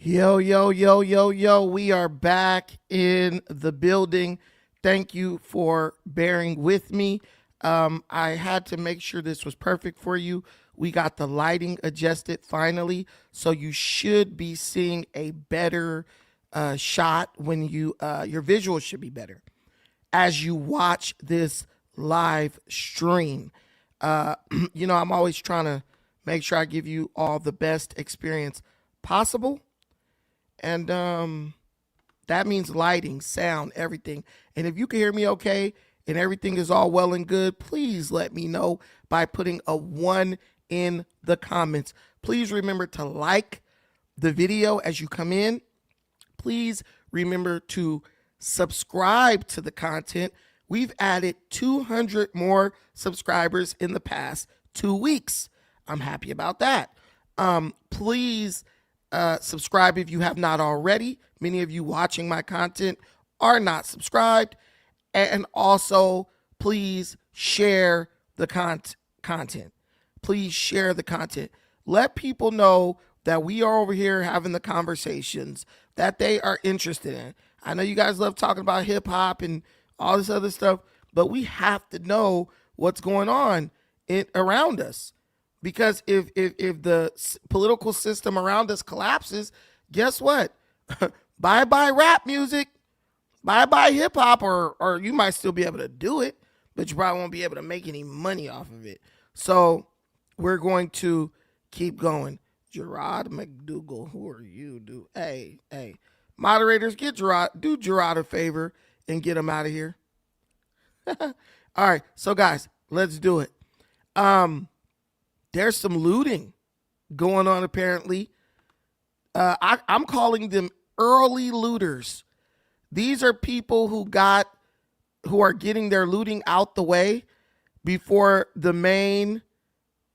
Yo, yo, yo, yo, yo. We are back in the building. Thank you for bearing with me. I had to make sure this was perfect for you. We got the lighting adjusted finally, so you should be seeing a better shot when your visuals should be better as you watch this live stream. I'm always trying to make sure I give you all the best experience possible. And that means lighting, sound, everything. And if you can hear me okay and everything is all well and good, please let me know by putting a 1 in the comments. Please remember to like the video as you come in. Please remember to subscribe to the content. We've added 200 more subscribers in the past 2 weeks. I'm happy about that. Please subscribe if you have not already. Many of you watching my content are not subscribed. And also, please share the content. Please share the content. Let people know that we are over here having the conversations that they are interested in. I know you guys love talking about hip hop and all this other stuff, but we have to know what's going on around us. Because if the political system around us collapses, guess what? Bye-bye rap music. Bye-bye hip-hop, or you might still be able to do it, but you probably won't be able to make any money off of it. So we're going to keep going. Gerard McDougal, who are you, dude? Hey. Moderators, do Gerard a favor and get him out of here. All right, so guys, let's do it. There's some looting going on apparently. I'm calling them early looters. These are people who are getting their looting out the way before the main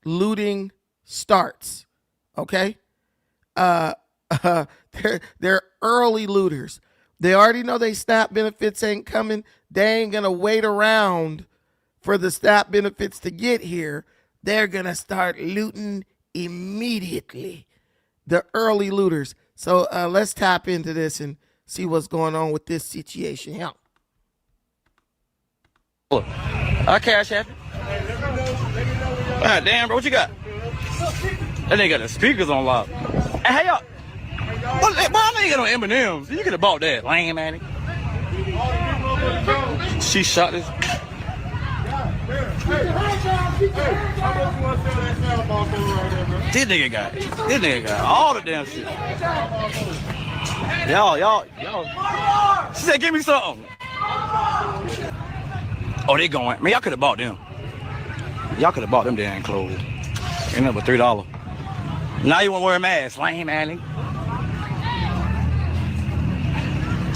looting starts. Okay? They're early looters. They already know they SNAP benefits ain't coming. They ain't gonna wait around for the SNAP benefits to get here. They're going to start looting immediately. The early looters. So let's tap into this and see what's going on with this situation. Yeah. I cash app. God damn, bro, what you got? That nigga got the speakers on lock. Hey, y'all. Well, I ain't got no M&M's. You could have bought that. Lame, man. She shot this. This nigga got all the damn shit. Y'all. She said, give me something. Oh, they going. Man, y'all could have bought them. Y'all could have bought them damn clothes. Ain't nothing but $3. Now you want to wear a mask. Lame, man.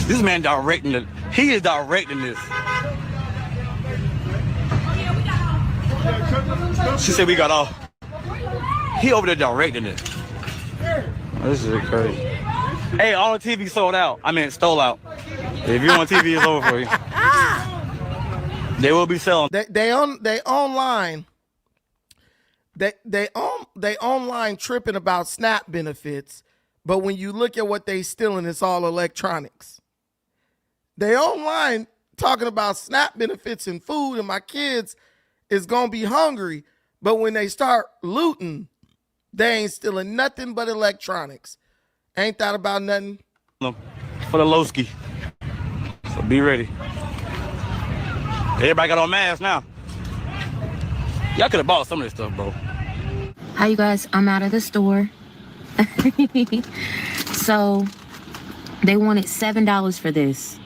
This man directing it. He is directing this. She said we got off. He over there directing it. This is crazy. Hey, all the TV sold out. I mean, stole out. If you want TV, it's over for you. They will be selling. They online. They online tripping about SNAP benefits, but when you look at what they stealing, it's all electronics. They online talking about SNAP benefits and food, and my kids is gonna be hungry. But when they start looting, they ain't stealing nothing but electronics. Ain't that about nothing? For the Lowski. So be ready. Everybody got on masks now. Y'all could have bought some of this stuff, bro. Hi, you guys. I'm out of the store. So they wanted $7 for this.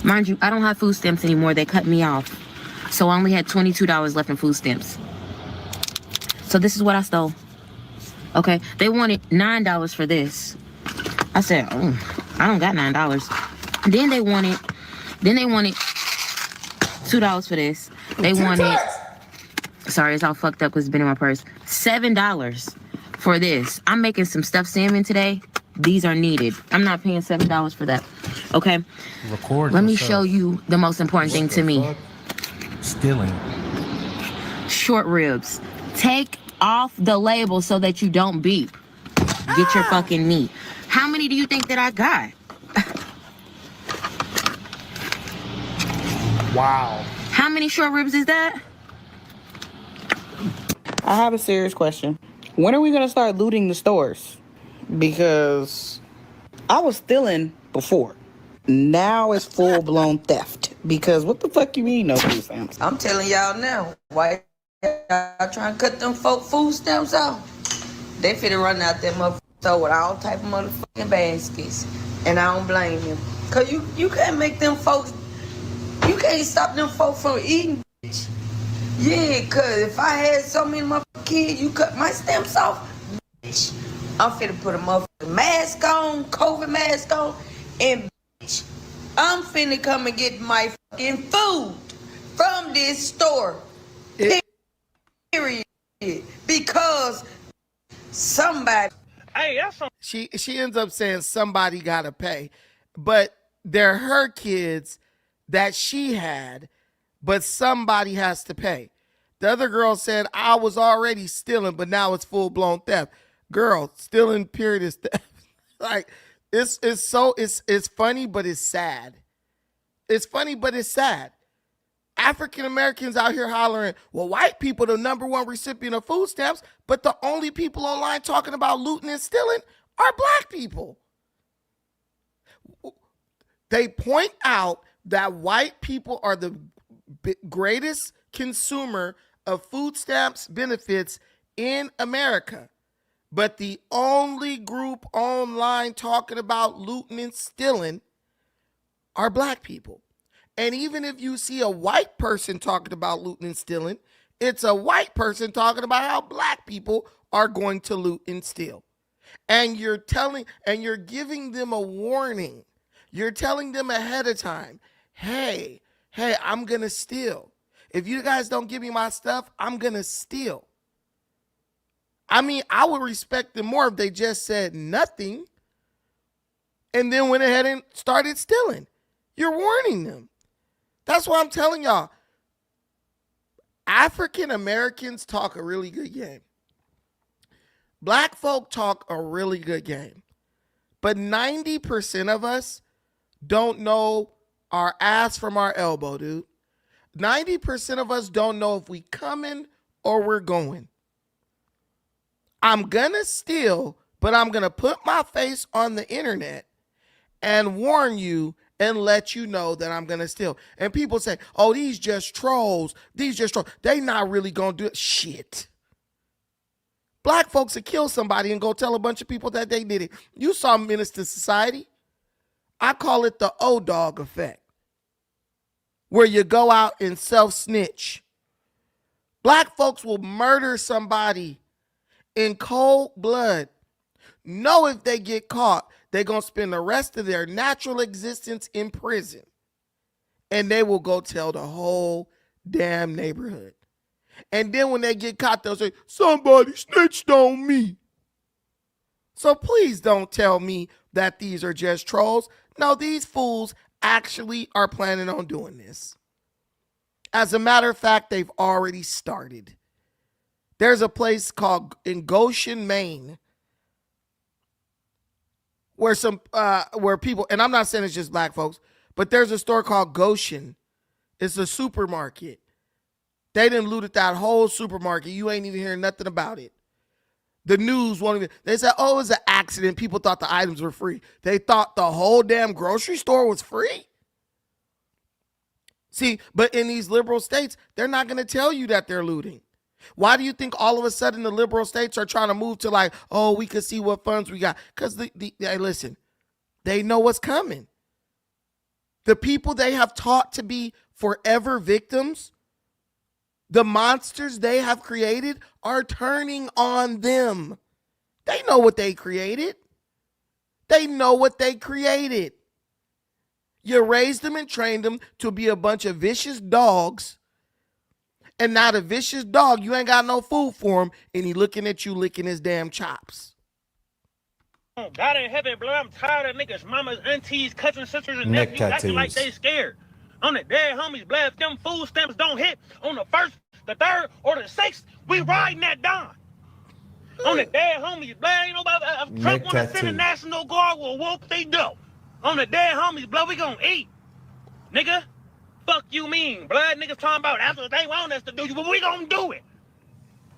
Mind you, I don't have food stamps anymore. They cut me off. So I only had $22 left in food stamps. So this is what I stole. Okay, they wanted $9 for this. I said, oh, I don't got $9. Then they wanted $2 for this. They wanted, sorry, it's all fucked up because it's been in my purse. $7 for this. I'm making some stuffed salmon today. These are needed. I'm not paying $7 for that. Okay. Let me show you the most important thing to me. Stealing. Short ribs. Take off the label so that you don't beep. Get your fucking meat. How many do you think that I got? Wow. How many short ribs is that? I have a serious question. When are we gonna start looting the stores? Because I was stealing before. Now it's full-blown theft. Because what the fuck you mean no food stamps? I'm telling y'all now, why y'all trying to cut them folk food stamps out? They finna run out that motherfucker with all type of motherfucking baskets. And I don't blame them. Cause you can't make them folks, you can't stop them folks from eating, bitch. Yeah, cause if I had so many motherfucking kids, you cut my stamps off, bitch. I'm finna put a motherfucking mask on, COVID mask on, and bitch, I'm finna come and get my fucking food from this store. Period. Because somebody. Hey, that's some. She ends up saying somebody gotta pay, but they're her kids that she had, but somebody has to pay. The other girl said, I was already stealing, but now it's full-blown theft. Girl, stealing period is theft. Like, it's funny, but it's sad. It's funny, but it's sad. African Americans out here hollering, well, white people the number one recipient of food stamps, but the only people online talking about looting and stealing are black people. They point out that white people are the greatest consumer of food stamps benefits in America. But the only group online talking about looting and stealing are black people. And even if you see a white person talking about looting and stealing, it's a white person talking about how black people are going to loot and steal. And you're giving them a warning. You're telling them ahead of time, hey, I'm going to steal. If you guys don't give me my stuff, I'm going to steal. I mean, I would respect them more if they just said nothing and then went ahead and started stealing. You're warning them. That's why I'm telling y'all. African Americans talk a really good game. Black folk talk a really good game. But 90% of us don't know our ass from our elbow, dude. 90% of us don't know if we coming or we're going. I'm gonna steal, but I'm gonna put my face on the internet and warn you and let you know that I'm gonna steal. And people say, oh, these just trolls. They not really gonna do it. Shit. Black folks would kill somebody and go tell a bunch of people that they did it. You saw Menace to Society. I call it the O-Dog effect, where you go out and self-snitch. Black folks will murder somebody in cold blood. Know if they get caught, they're going to spend the rest of their natural existence in prison. And they will go tell the whole damn neighborhood. And then when they get caught, they'll say, somebody snitched on me. So please don't tell me that these are just trolls. No, these fools actually are planning on doing this. As a matter of fact, they've already started. There's a place called in Goshen, Maine, where where people, and I'm not saying it's just black folks, but there's a store called Goshen. It's a supermarket. They done looted that whole supermarket. You ain't even hearing nothing about it. The news won't even, they said, oh, it was an accident. People thought the items were free. They thought the whole damn grocery store was free. See, but in these liberal states, they're not going to tell you that they're looting. Why do you think all of a sudden the liberal states are trying to move to like, oh, we can see what funds we got? Because hey, listen, they know what's coming. The people they have taught to be forever victims, the monsters they have created are turning on them. They know what they created. They know what they created. You raised them and trained them to be a bunch of vicious dogs. And now the vicious dog, you ain't got no food for him, and he looking at you licking his damn chops. Oh, God in heaven, blood, I'm tired of niggas, mamas, aunties, cousins, sisters, and nephews acting like they scared. On the dead homies, blood, if them food stamps don't hit on the 1st, the 3rd, or the 6th, we riding that dawn. On the dead homies, blood. Ain't nobody. If Trump want to send a National Guard, well, whoop they do. On the dead homies, blood, we gonna eat. Nigga, fuck you mean, blood. Niggas talking about that's what they want us to do, but we gonna do it.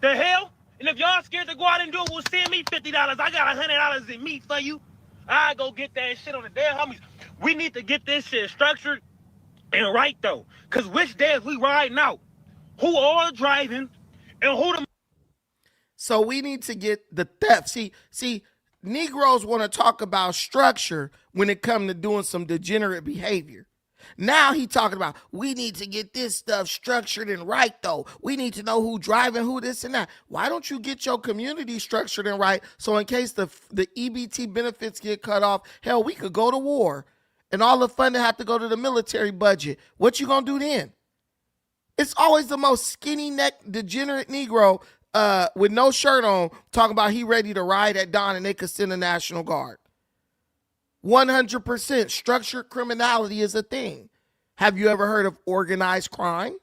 The hell? And if y'all scared to go out and do it, well, send me $50. I got $100 in meat for you. I go get that shit on the dead homies. We need to get this shit structured and right though, cause which days we riding out, who all driving, and who the. So we need to get the theft. See, Negroes want to talk about structure when it comes to doing some degenerate behavior. Now he talking about we need to get this stuff structured and right though. We need to know who driving, who this and that. Why don't you get your community structured and right so in case the EBT benefits get cut off, hell, we could go to war and all the funding have to go to the military budget. What you gonna do then? It's always the most skinny neck degenerate Negro with no shirt on talking about he ready to ride at dawn and they could send a National Guard. 100% structured criminality is a thing. Have you ever heard of organized crime?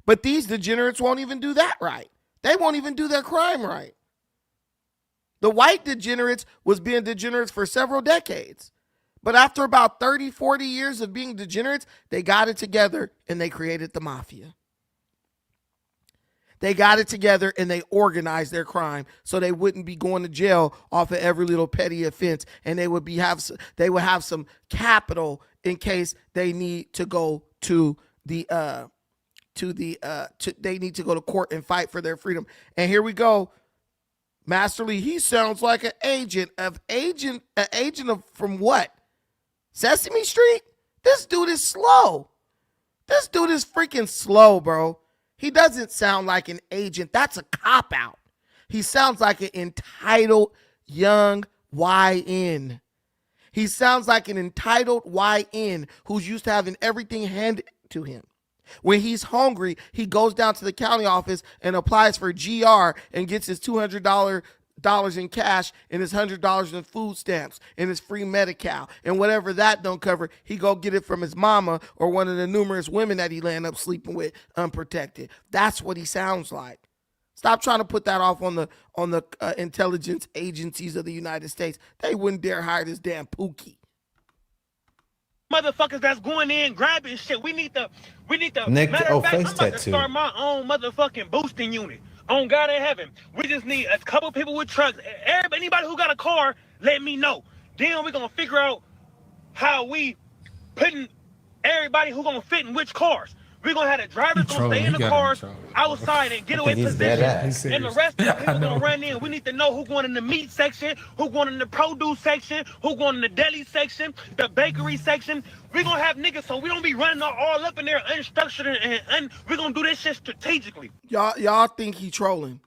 But these degenerates won't even do that right. They won't even do their crime right. The white degenerates was being degenerates for several decades. But after about 30, 40 years of being degenerates, they got it together and they created the mafia. They got it together and they organized their crime so they wouldn't be going to jail off of every little petty offense, and they would have some capital in case they need to go to they need to go to court and fight for their freedom. And here we go. Master Lee, he sounds like an agent from what? Sesame Street? This dude is slow. This dude is freaking slow, bro. He doesn't sound like an agent. That's a cop-out. He sounds like an entitled young YN. He sounds like an entitled YN who's used to having everything handed to him. When he's hungry, he goes down to the county office and applies for GR and gets his $200 in cash and his $100 in food stamps and his free Medi-Cal, and whatever that don't cover, he go get it from his mama or one of the numerous women that he land up sleeping with unprotected. That's what he sounds like. Stop trying to put that off on the intelligence agencies of the United States. They wouldn't dare hire this damn Pookie. Motherfuckers that's going in grabbing shit. We need to. Nick, matter oh, of fact, face I'm about to tattoo. start my own motherfucking boosting unit. On God in heaven, we just need a couple people with trucks. Anybody who got a car, let me know. Then we're gonna figure out how we putting everybody who gonna fit in which cars. We're gonna have the drivers gonna stay in the cars outside and get away positions. And the rest of the people gonna run in. We need to know who going in the meat section, who going in the produce section, who going in the deli section, the bakery section. We're gonna have niggas so we don't be running all up in there unstructured and we're gonna do this shit strategically. Y'all think he trolling.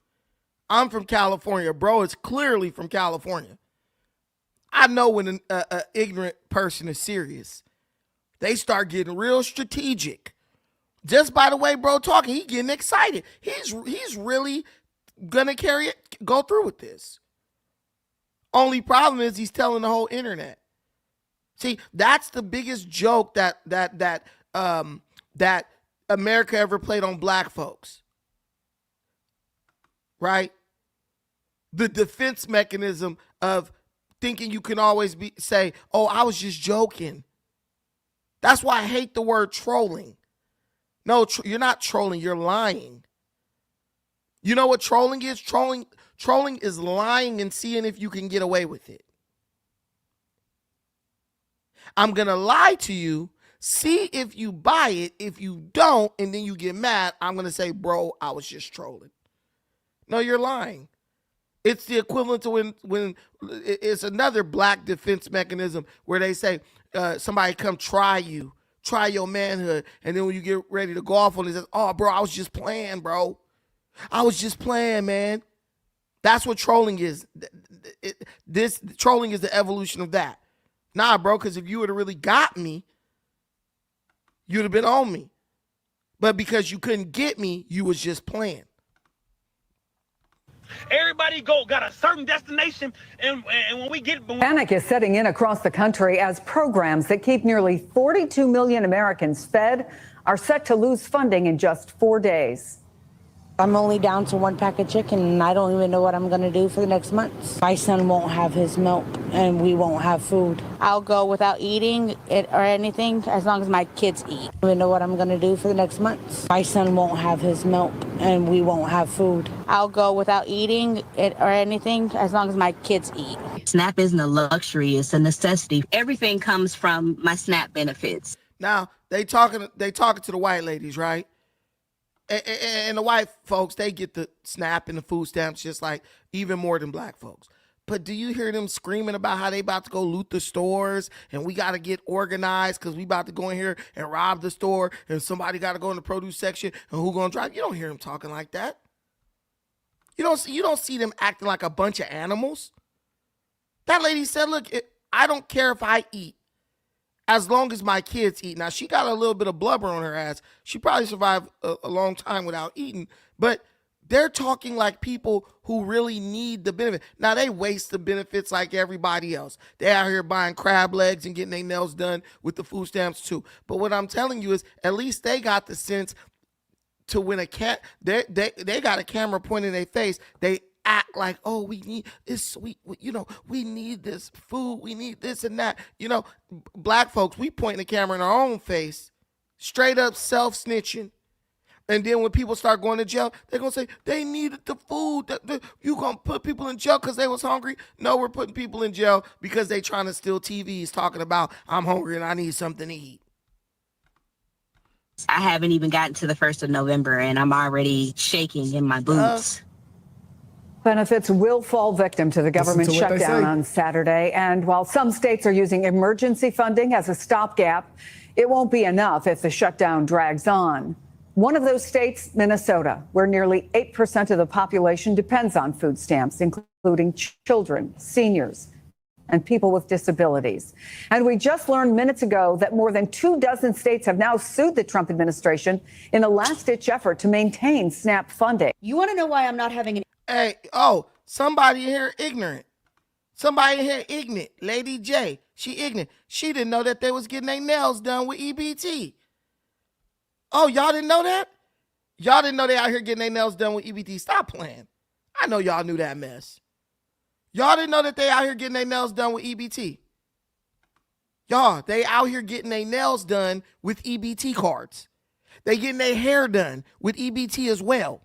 I'm from California. Bro, it's clearly from California. I know when an ignorant person is serious. They start getting real strategic. Just by the way, bro, talking, he getting excited. He's really gonna go through with this. Only problem is he's telling the whole internet. See, that's the biggest joke that America ever played on black folks. Right? The defense mechanism of thinking you can always say, "Oh, I was just joking." That's why I hate the word trolling. No, you're not trolling, you're lying. You know what trolling is? Trolling is lying and seeing if you can get away with it. I'm going to lie to you, see if you buy it. If you don't, and then you get mad, I'm going to say, bro, I was just trolling. No, you're lying. It's the equivalent to when it's another black defense mechanism where they say somebody come try your manhood, and then when you get ready to go off on it, says, "Oh, bro, I was just playing, bro. I was just playing, man." That's what trolling is. This trolling is the evolution of that. Nah, bro, because if you would have really got me, you'd have been on me. But because you couldn't get me, you was just playing. Everybody got a certain destination, and when we get... Panic is setting in across the country as programs that keep nearly 42 million Americans fed are set to lose funding in just 4 days. I'm only down to 1 pack of chicken, and I don't even know what I'm going to do for the next month. My son won't have his milk, and we won't have food. I'll go without eating it or anything as long as my kids eat. I don't even know what I'm going to do for the next month. My son won't have his milk, and we won't have food. I'll go without eating it or anything as long as my kids eat. SNAP isn't a luxury, it's a necessity. Everything comes from my SNAP benefits. Now they talking to the white ladies, right? And the white folks, they get the SNAP and the food stamps just like even more than black folks. But do you hear them screaming about how they about to go loot the stores and we got to get organized because we about to go in here and rob the store and somebody got to go in the produce section and who going to drive? You don't hear them talking like that. You don't see them acting like a bunch of animals. That lady said, look, I don't care if I eat as long as my kids eat. Now, she got a little bit of blubber on her ass. She probably survived a long time without eating, but they're talking like people who really need the benefit. Now, they waste the benefits like everybody else. They out here buying crab legs and getting their nails done with the food stamps too. But what I'm telling you is at least they got the sense to when they got a camera pointing in their face, they act like, oh, we need this, we need this food, we need this and that. Black folks, we point the camera in our own face, straight up self-snitching. And then when people start going to jail, they're going to say, they needed the food. You going to put people in jail because they was hungry? No, we're putting people in jail because they trying to steal TVs talking about, I'm hungry and I need something to eat. I haven't even gotten to the 1st of November and I'm already shaking in my boots. Benefits will fall victim to the government shutdown on Saturday. And while some states are using emergency funding as a stopgap, it won't be enough if the shutdown drags on. One of those states, Minnesota, where nearly 8% of the population depends on food stamps, including children, seniors, and people with disabilities. And we just learned minutes ago that more than 24 states have now sued the Trump administration in a last-ditch effort to maintain SNAP funding. You want to know why I'm not having an... Hey, somebody in here ignorant. Somebody in here ignorant. Lady J, she ignorant. She didn't know that they was getting their nails done with EBT. Oh, y'all didn't know that? Y'all didn't know they out here getting their nails done with EBT. Stop playing. I know y'all knew that mess. Y'all didn't know that they out here getting their nails done with EBT. Y'all, they out here getting their nails done with EBT cards. They getting their hair done with EBT as well.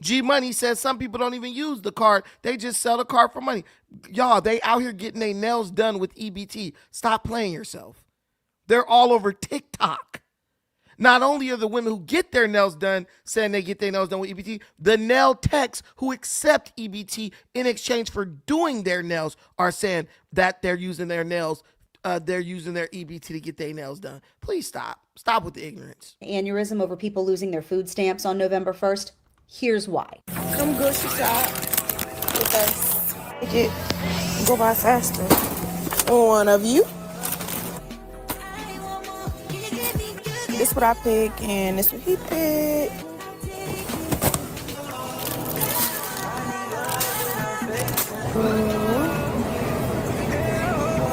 G Money says some people don't even use the card. They just sell the card for money. Y'all, they out here getting their nails done with EBT. Stop playing yourself. They're all over TikTok. Not only are the women who get their nails done saying they get their nails done with EBT, the nail techs who accept EBT in exchange for doing their nails are saying that they're using their nails, they're using their EBT to get their nails done. Please stop. Stop with the ignorance. Aneurysm over people losing their food stamps on November 1st? Here's why. Come grocery shop with us. Make it go by faster. One of you. This what I pick, and this what he picked.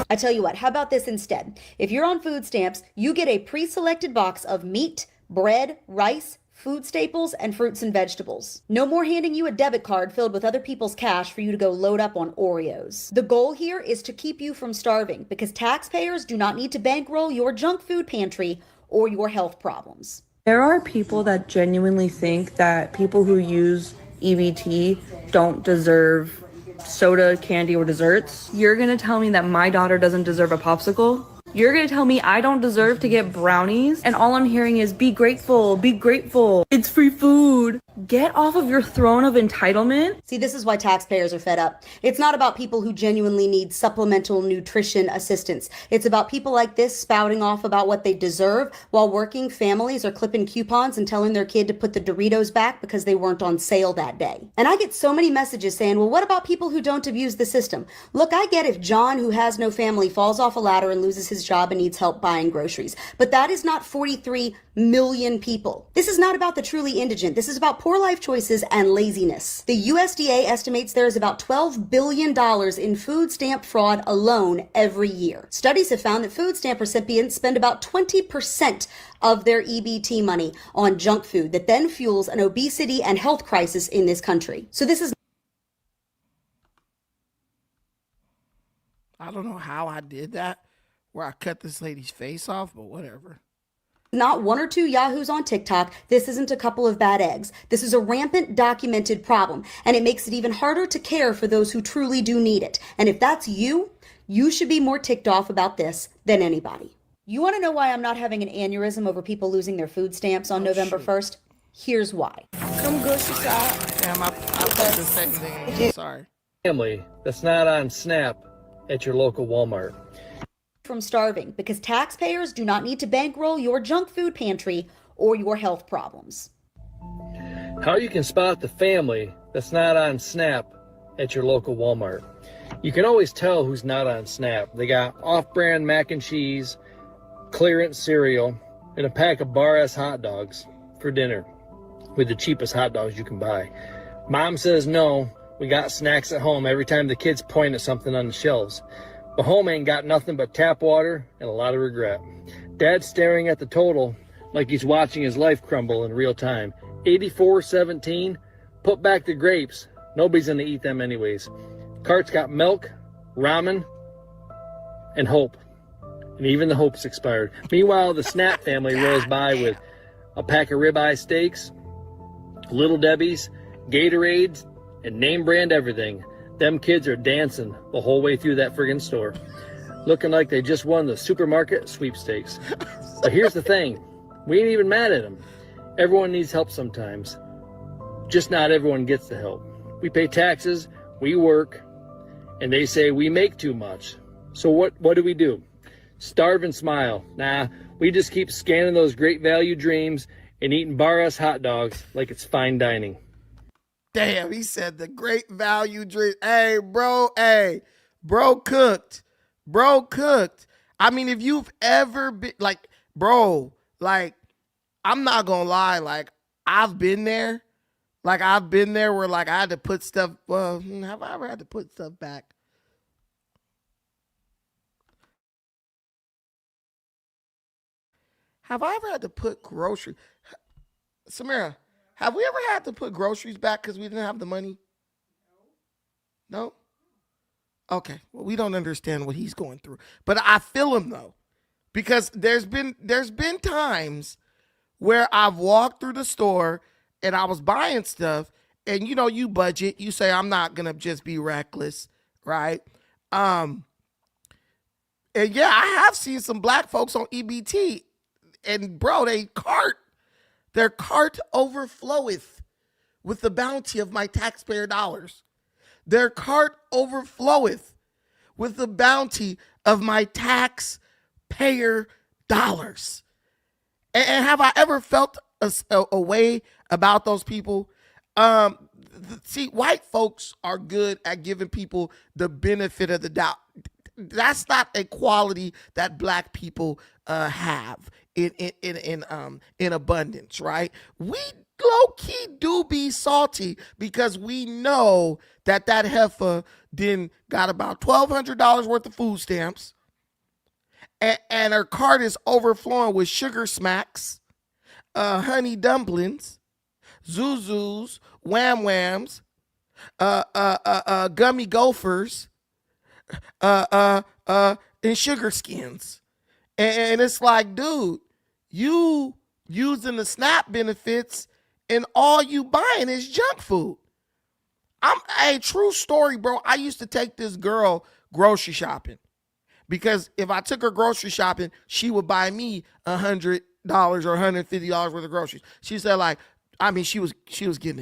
I tell you what, how about this instead? If you're on food stamps, you get a pre-selected box of meat, bread, rice, food staples, and fruits and vegetables. No more handing you a debit card filled with other people's cash for you to go load up on Oreos. The goal here is to keep you from starving because taxpayers do not need to bankroll your junk food pantry or your health problems. There are people that genuinely think that people who use EBT don't deserve soda, candy, or desserts. You're gonna tell me that my daughter doesn't deserve a popsicle? You're gonna tell me I don't deserve to get brownies? And all I'm hearing is be grateful, it's free food. Get off of your throne of entitlement. See, this is why taxpayers are fed up. It's not about people who genuinely need supplemental nutrition assistance. It's about people like this spouting off about what they deserve while working families are clipping coupons and telling their kid to put the Doritos back because they weren't on sale that day. And I get so many messages saying, well, what about people who don't abuse the system? Look, I get if John, who has no family, falls off a ladder and loses his job and needs help buying groceries. But that is not 43 million people. This is not about the truly indigent. This is about poor life choices, and laziness. The USDA estimates there is about $12 billion in food stamp fraud alone every year. Studies have found that food stamp recipients spend about 20% of their EBT money on junk food that then fuels an obesity and health crisis in this country. So this is I don't know how I did that, where I cut this lady's face off, but whatever. not one or two yahoos on TikTok. This isn't a couple of bad eggs. This is a rampant, documented problem, and it makes it even harder to care for those who truly do need it. And if that's you, you should be more ticked off about this than anybody. You want to know why I'm not having an aneurysm over people losing their food stamps on November 1st? Here's why. Come grocery shop. Damn, I thought the same thing. Sorry. Family that's not on SNAP at your local Walmart. From starving, because taxpayers do not need to bankroll your junk food pantry or your health problems. How you can spot the family that's not on SNAP at your local Walmart. You can always tell who's not on SNAP. They got off-brand mac and cheese, clearance cereal, and a pack of bar-ass hot dogs for dinner with the cheapest hot dogs you can buy. Mom says no, we got snacks at home every time the kids point at something on the shelves. But home ain't got nothing but tap water and a lot of regret. Dad's staring at the total like he's watching his life crumble in real time. 84-17, put back the grapes. Nobody's gonna eat them anyways. Cart's got milk, ramen, and hope. And even the hope's expired. Meanwhile, the Snap family rolls by with a pack of ribeye steaks, Little Debbie's, Gatorades, and name brand everything. Them kids are dancing the whole way through that friggin' store, looking like they just won the supermarket sweepstakes. But here's the thing, we ain't even mad at them. Everyone needs help sometimes. Just not everyone gets the help. We pay taxes, we work, and they say we make too much. So what do? Starve and smile. Nah, we just keep scanning those great value dreams and eating bar-ass hot dogs like it's fine dining. Damn, he said the great value drink. Hey, bro, cooked. Bro cooked. I mean, if you've ever been, like, bro, like, I'm not gonna lie, like, I've been there. Like, I've been there where, like, I had to put stuff, well, have I ever had to put stuff back? Have I ever had to put groceries? Samira, have we ever had to put groceries back because we didn't have the money? No? Okay. Well, we don't understand what he's going through. But I feel him though. Because there's been times where I've walked through the store and I was buying stuff and you know, you budget, you say I'm not gonna just be reckless, right? And yeah, I have seen some black folks on EBT and bro, their cart overfloweth with the bounty of my taxpayer dollars. Their cart overfloweth with the bounty of my taxpayer dollars. And have I ever felt a way about those people? See, white folks are good at giving people the benefit of the doubt. That's not a quality that black people have in abundance, right? We low-key do be salty because we know that heifer then got about $1,200 worth of food stamps and her cart is overflowing with sugar smacks, honey dumplings, zuzus, wham whams, gummy gophers, and sugar skins. And it's like, dude, you using the SNAP benefits and all you buying is junk food. A true story, bro. I used to take this girl grocery shopping because if I took her grocery shopping, she would buy me $100 or $150 worth of groceries. She said, like, I mean, she was killing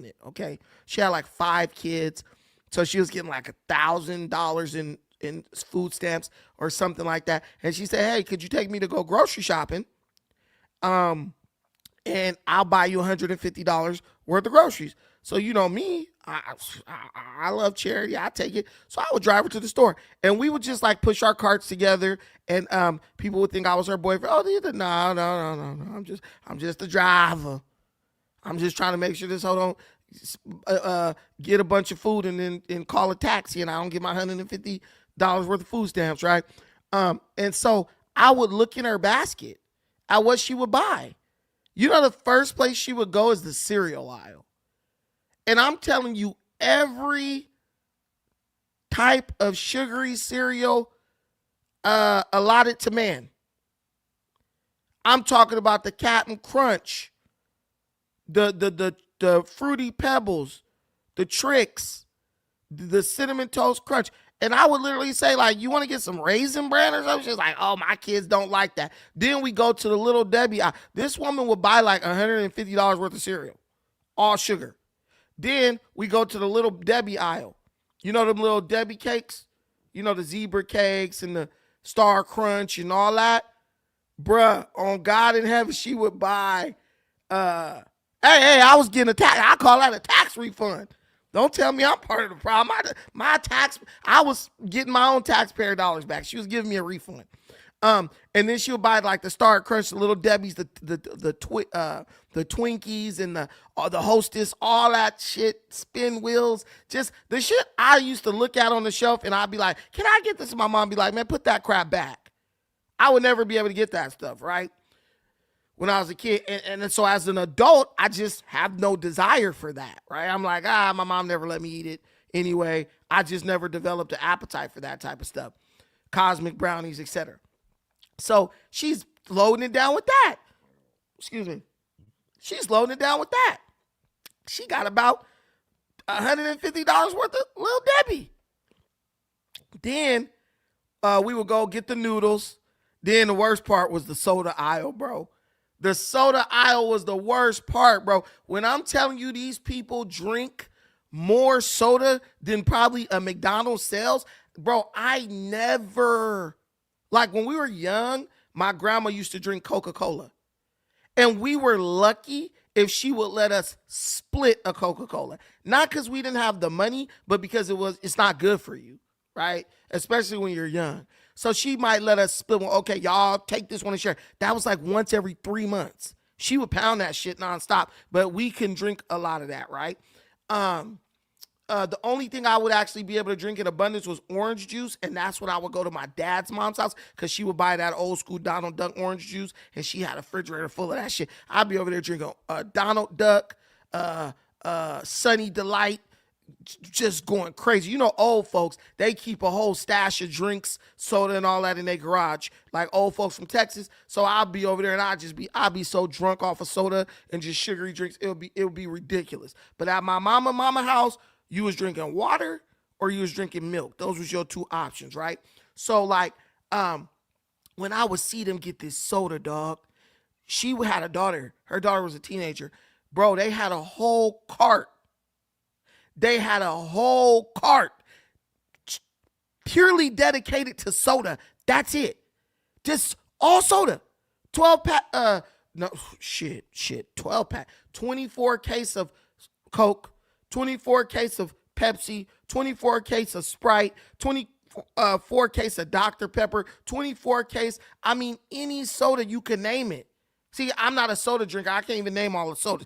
it. Okay, she had like 5 kids, so she was getting like $1,000 in food stamps or something like that. And she said, hey, could you take me to go grocery shopping? And I'll buy you $150 worth of groceries. So, you know me, I love charity. I take it. So I would drive her to the store and we would just like push our carts together and people would think I was her boyfriend. Oh, no. I'm just the driver. I'm just trying to make sure this hoe don't get a bunch of food and then call a taxi and I don't get my $150 worth of food stamps, right? And so I would look in her basket at what she would buy. You know, the first place she would go is the cereal aisle. And I'm telling you, every type of sugary cereal allotted to man. I'm talking about the Captain Crunch, the Fruity Pebbles, the Tricks, the Cinnamon Toast Crunch. And I would literally say, like, you want to get some Raisin Bran or something? She's like, oh, my kids don't like that. Then we go to the Little Debbie. This woman would buy like $150 worth of cereal, all sugar. Then we go to the Little Debbie aisle. You know them Little Debbie cakes? You know, the zebra cakes and the Star Crunch and all that? Bruh, on God in heaven, she would buy, hey, I was getting a tax. I call that a tax refund. Don't tell me I'm part of the problem. I was getting my own taxpayer dollars back. She was giving me a refund. And then she'll buy like the Star Crunch, the Little Debbie's, the Twinkies, and the Hostess, all that shit, spin wheels, just the shit I used to look at on the shelf, and I'd be like, "Can I get this?" And my mom be like, "Man, put that crap back." I would never be able to get that stuff, right? When I was a kid. And so as an adult, I just have no desire for that, right? I'm like, my mom never let me eat it anyway. I just never developed an appetite for that type of stuff. Cosmic brownies, etc. So she's loading it down with that. Excuse me. She's loading it down with that. She got about $150 worth of Little Debbie. Then we would go get the noodles. Then the worst part was the soda aisle, bro. The soda aisle was the worst part, bro. When I'm telling you these people drink more soda than probably a McDonald's sells, bro, I never, like when we were young, my grandma used to drink Coca-Cola. And we were lucky if she would let us split a Coca-Cola. Not because we didn't have the money, but because it's not good for you, right? Especially when you're young. So she might let us split one. Okay, y'all take this one and share. That was like once every 3 months. She would pound that shit nonstop, but we can drink a lot of that, right? The only thing I would actually be able to drink in abundance was orange juice, and that's when I would go to my dad's mom's house because she would buy that old school Donald Duck orange juice, and she had a refrigerator full of that shit. I'd be over there drinking Donald Duck, Sunny Delight, just going crazy. You know, old folks, they keep a whole stash of drinks, soda, and all that in their garage, like old folks from Texas. So I'll be over there and I'd be so drunk off of soda and just sugary drinks, it would be ridiculous. But at my mama house, you was drinking water or you was drinking milk. Those was your two options, right? So like, when I would see them get this soda, dog, she had a daughter. Her daughter was a teenager. Bro, they had a whole cart. They had a whole cart purely dedicated to soda. That's it. Just all soda. 12 pack, 12 pack. 24 case of Coke, 24 case of Pepsi, 24 case of Sprite, 24 case of Dr. Pepper, 24 case, I mean, any soda you can name it. See, I'm not a soda drinker. I can't even name all the sodas.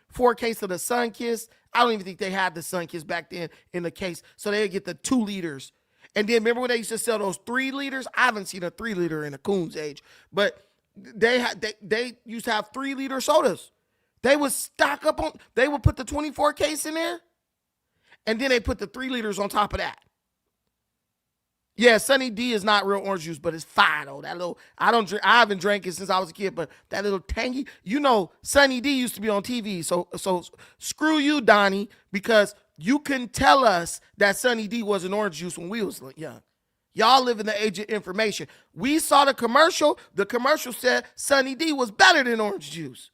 4 case of the Sunkist. I don't even think they had the Sunkist back then in the case. So they'd get the 2 liters. And then remember when they used to sell those 3 liters? I haven't seen a 3 liter in a coon's age. But they used to have 3 liter sodas. They would stock up on, they would put the 24 case in there. And then they put the 3 liters on top of that. Yeah, Sunny D is not real orange juice, but it's fine though. That little, I haven't drank it since I was a kid, but that little tangy, you know, Sunny D used to be on TV. So screw you, Donnie, because you can tell us that Sunny D was an orange juice when we was young. Y'all live in the age of information. We saw the commercial. The commercial said Sunny D was better than orange juice.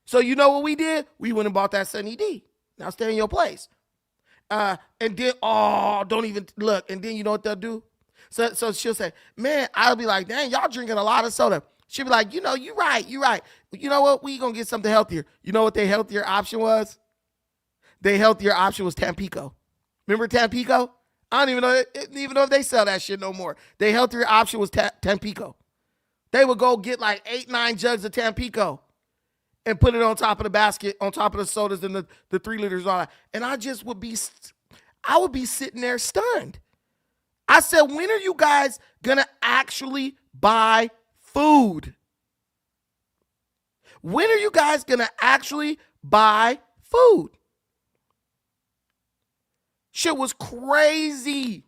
So you know what we did? We went and bought that Sunny D. Now stay in your place. And then, don't even look. And then you know what they'll do? So she'll say, man, I'll be like, dang, y'all drinking a lot of soda. She'll be like, you know, you're right. You know what? We gonna get something healthier. You know what their healthier option was? Their healthier option was Tampico. Remember Tampico? I don't even know if they sell that shit no more. Their healthier option was Tampico. They would go get like 8-9 jugs of Tampico. and put it on top of the basket, on top of the sodas and the 3 liters and all that. And I would be sitting there stunned. I said, when are you guys gonna actually buy food? When are you guys gonna actually buy food? Shit was crazy.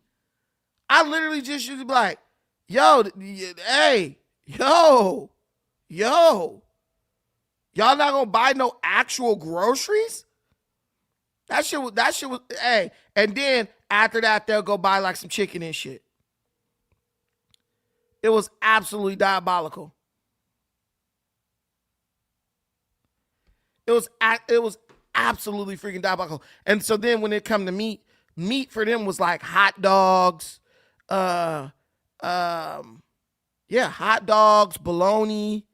I literally just used to be like, yo, hey, yo, y'all not gonna buy no actual groceries? That shit was, hey. And then after that, they'll go buy like some chicken and shit. It was absolutely diabolical. It was absolutely freaking diabolical. And so then when it come to meat for them was like hot dogs, hot dogs, bologna.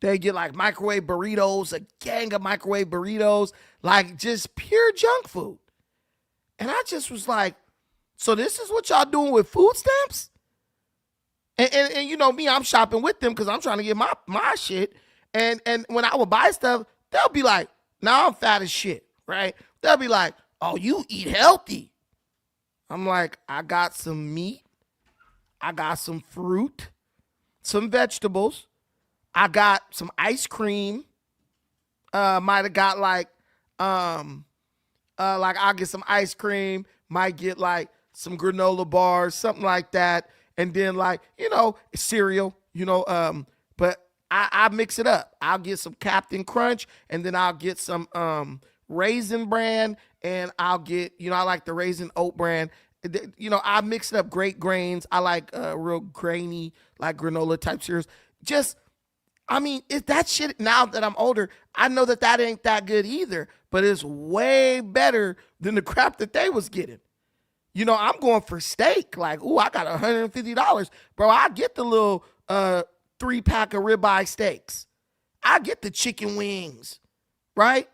They get like microwave burritos, a gang of microwave burritos, like just pure junk food. And I just was like, so this is what y'all doing with food stamps? And you know me, I'm shopping with them because I'm trying to get my shit. And when I would buy stuff, they'll be like, nah, I'm fat as shit, right? They'll be like, oh, you eat healthy. I'm like, I got some meat. I got some fruit, some vegetables. I got some ice cream. Might have got like I'll get some ice cream, might get like some granola bars, something like that. And then like, cereal, but I mix it up. I'll get some Captain Crunch, and then I'll get some Raisin Bran, and I'll get, I like the Raisin Oat Bran. I mix it up, great grains. I like real grainy, like granola type cereals. If that shit, now that I'm older, I know that ain't that good either, but it's way better than the crap that they was getting. I'm going for steak. Like, ooh, I got $150. Bro, I get the little 3-pack of ribeye steaks. I get the chicken wings, right?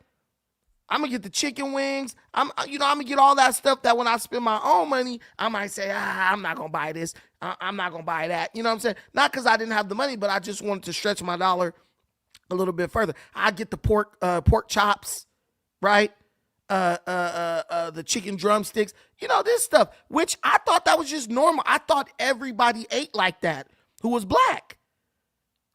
I'm going to get the chicken wings. I'm going to get all that stuff that when I spend my own money, I might say, I'm not going to buy this. I'm not going to buy that. You know what I'm saying? Not because I didn't have the money, but I just wanted to stretch my dollar a little bit further. I get the pork chops, right? The chicken drumsticks, this stuff, which I thought that was just normal. I thought everybody ate like that who was black.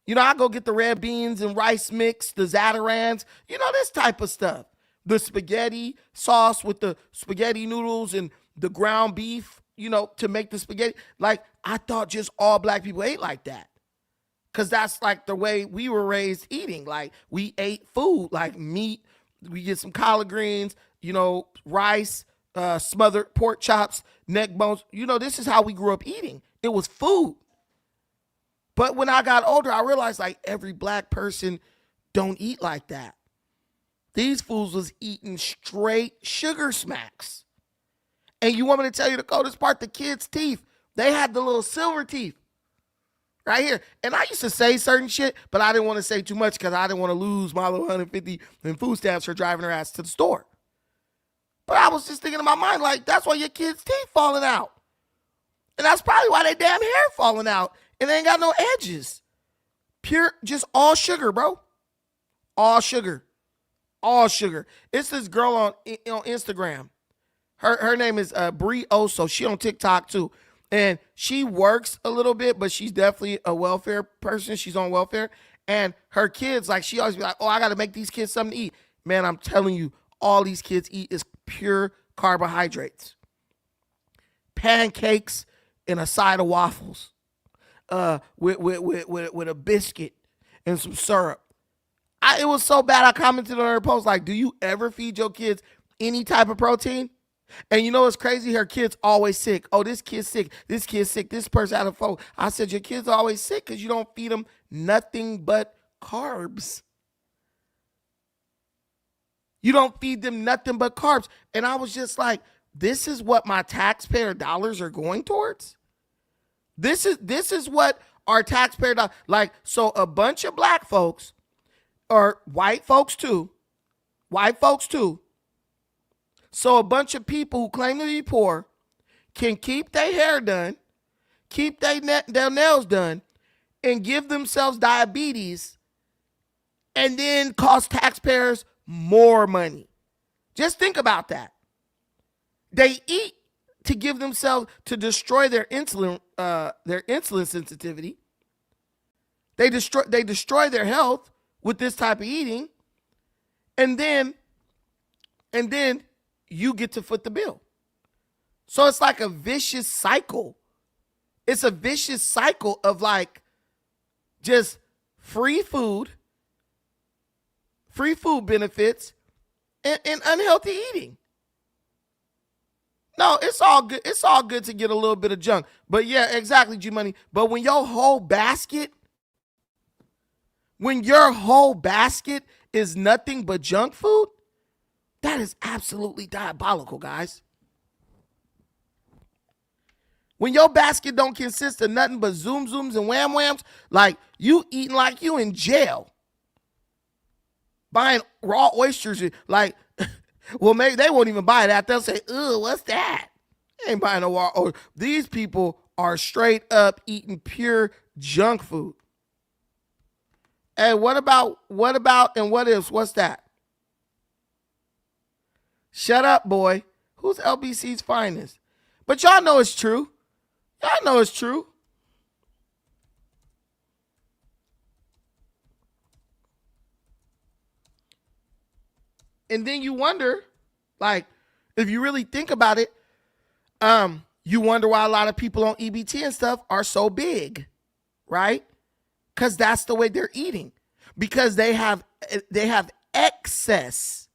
I go get the red beans and rice mix, the Zatarans, this type of stuff. The spaghetti sauce with the spaghetti noodles and the ground beef, to make the spaghetti. Like, I thought just all black people ate like that. Because that's like the way we were raised eating. Like, we ate food, like meat. We get some collard greens, rice, smothered pork chops, neck bones. This is how we grew up eating. It was food. But when I got older, I realized like every black person don't eat like that. These fools was eating straight sugar smacks. And you want me to tell you the coldest part? The kids' teeth. They had the little silver teeth right here. And I used to say certain shit, but I didn't want to say too much because I didn't want to lose my little 150 in food stamps for driving her ass to the store. But I was just thinking in my mind, like, that's why your kids' teeth falling out. And that's probably why they damn hair falling out. And they ain't got no edges. Pure, just all sugar, bro. All sugar. All sugar. It's this girl on Instagram. Her name is Brie Oso. She on TikTok too. And she works a little bit, but she's definitely a welfare person. She's on welfare. And her kids, like, she always be like, oh, I got to make these kids something to eat. Man, I'm telling you, all these kids eat is pure carbohydrates. Pancakes and a side of waffles. With a biscuit and some syrup. It was so bad I commented on her post, like, do you ever feed your kids any type of protein? And you know what's crazy? Her kid's always sick. Oh, this kid's sick. This kid's sick. This person had a phone. I said, your kid's always sick because you don't feed them nothing but carbs. You don't feed them nothing but carbs. And I was just like, this is what my taxpayer dollars are going towards? This is what our taxpayer dollars, like, so a bunch of black folks, or white folks too, so a bunch of people who claim to be poor can keep their hair done, keep their nails done, and give themselves diabetes and then cost taxpayers more money. Just think about that. They eat to give themselves, to destroy their insulin sensitivity. They destroy their health with this type of eating, and then you get to foot the bill. So it's like a vicious cycle. It's a vicious cycle of like just free food benefits, and unhealthy eating. No, it's all good. It's all good to get a little bit of junk. But yeah, exactly, G Money. But when your whole basket is nothing but junk food, that is absolutely diabolical, guys. When your basket don't consist of nothing but zoom zooms and wham whams, like you eating like you in jail. Buying raw oysters, like, well, maybe they won't even buy that. They'll say, "Ugh, what's that?" They ain't buying no raw oysters. These people are straight up eating pure junk food. Hey, what about, and what ifs? What's that? Shut up, boy. Who's LBC's finest? But y'all know it's true. Y'all know it's true. And then you wonder, like, if you really think about it, you wonder why a lot of people on EBT and stuff are so big, right? Because that's the way they're eating. Because they have excess.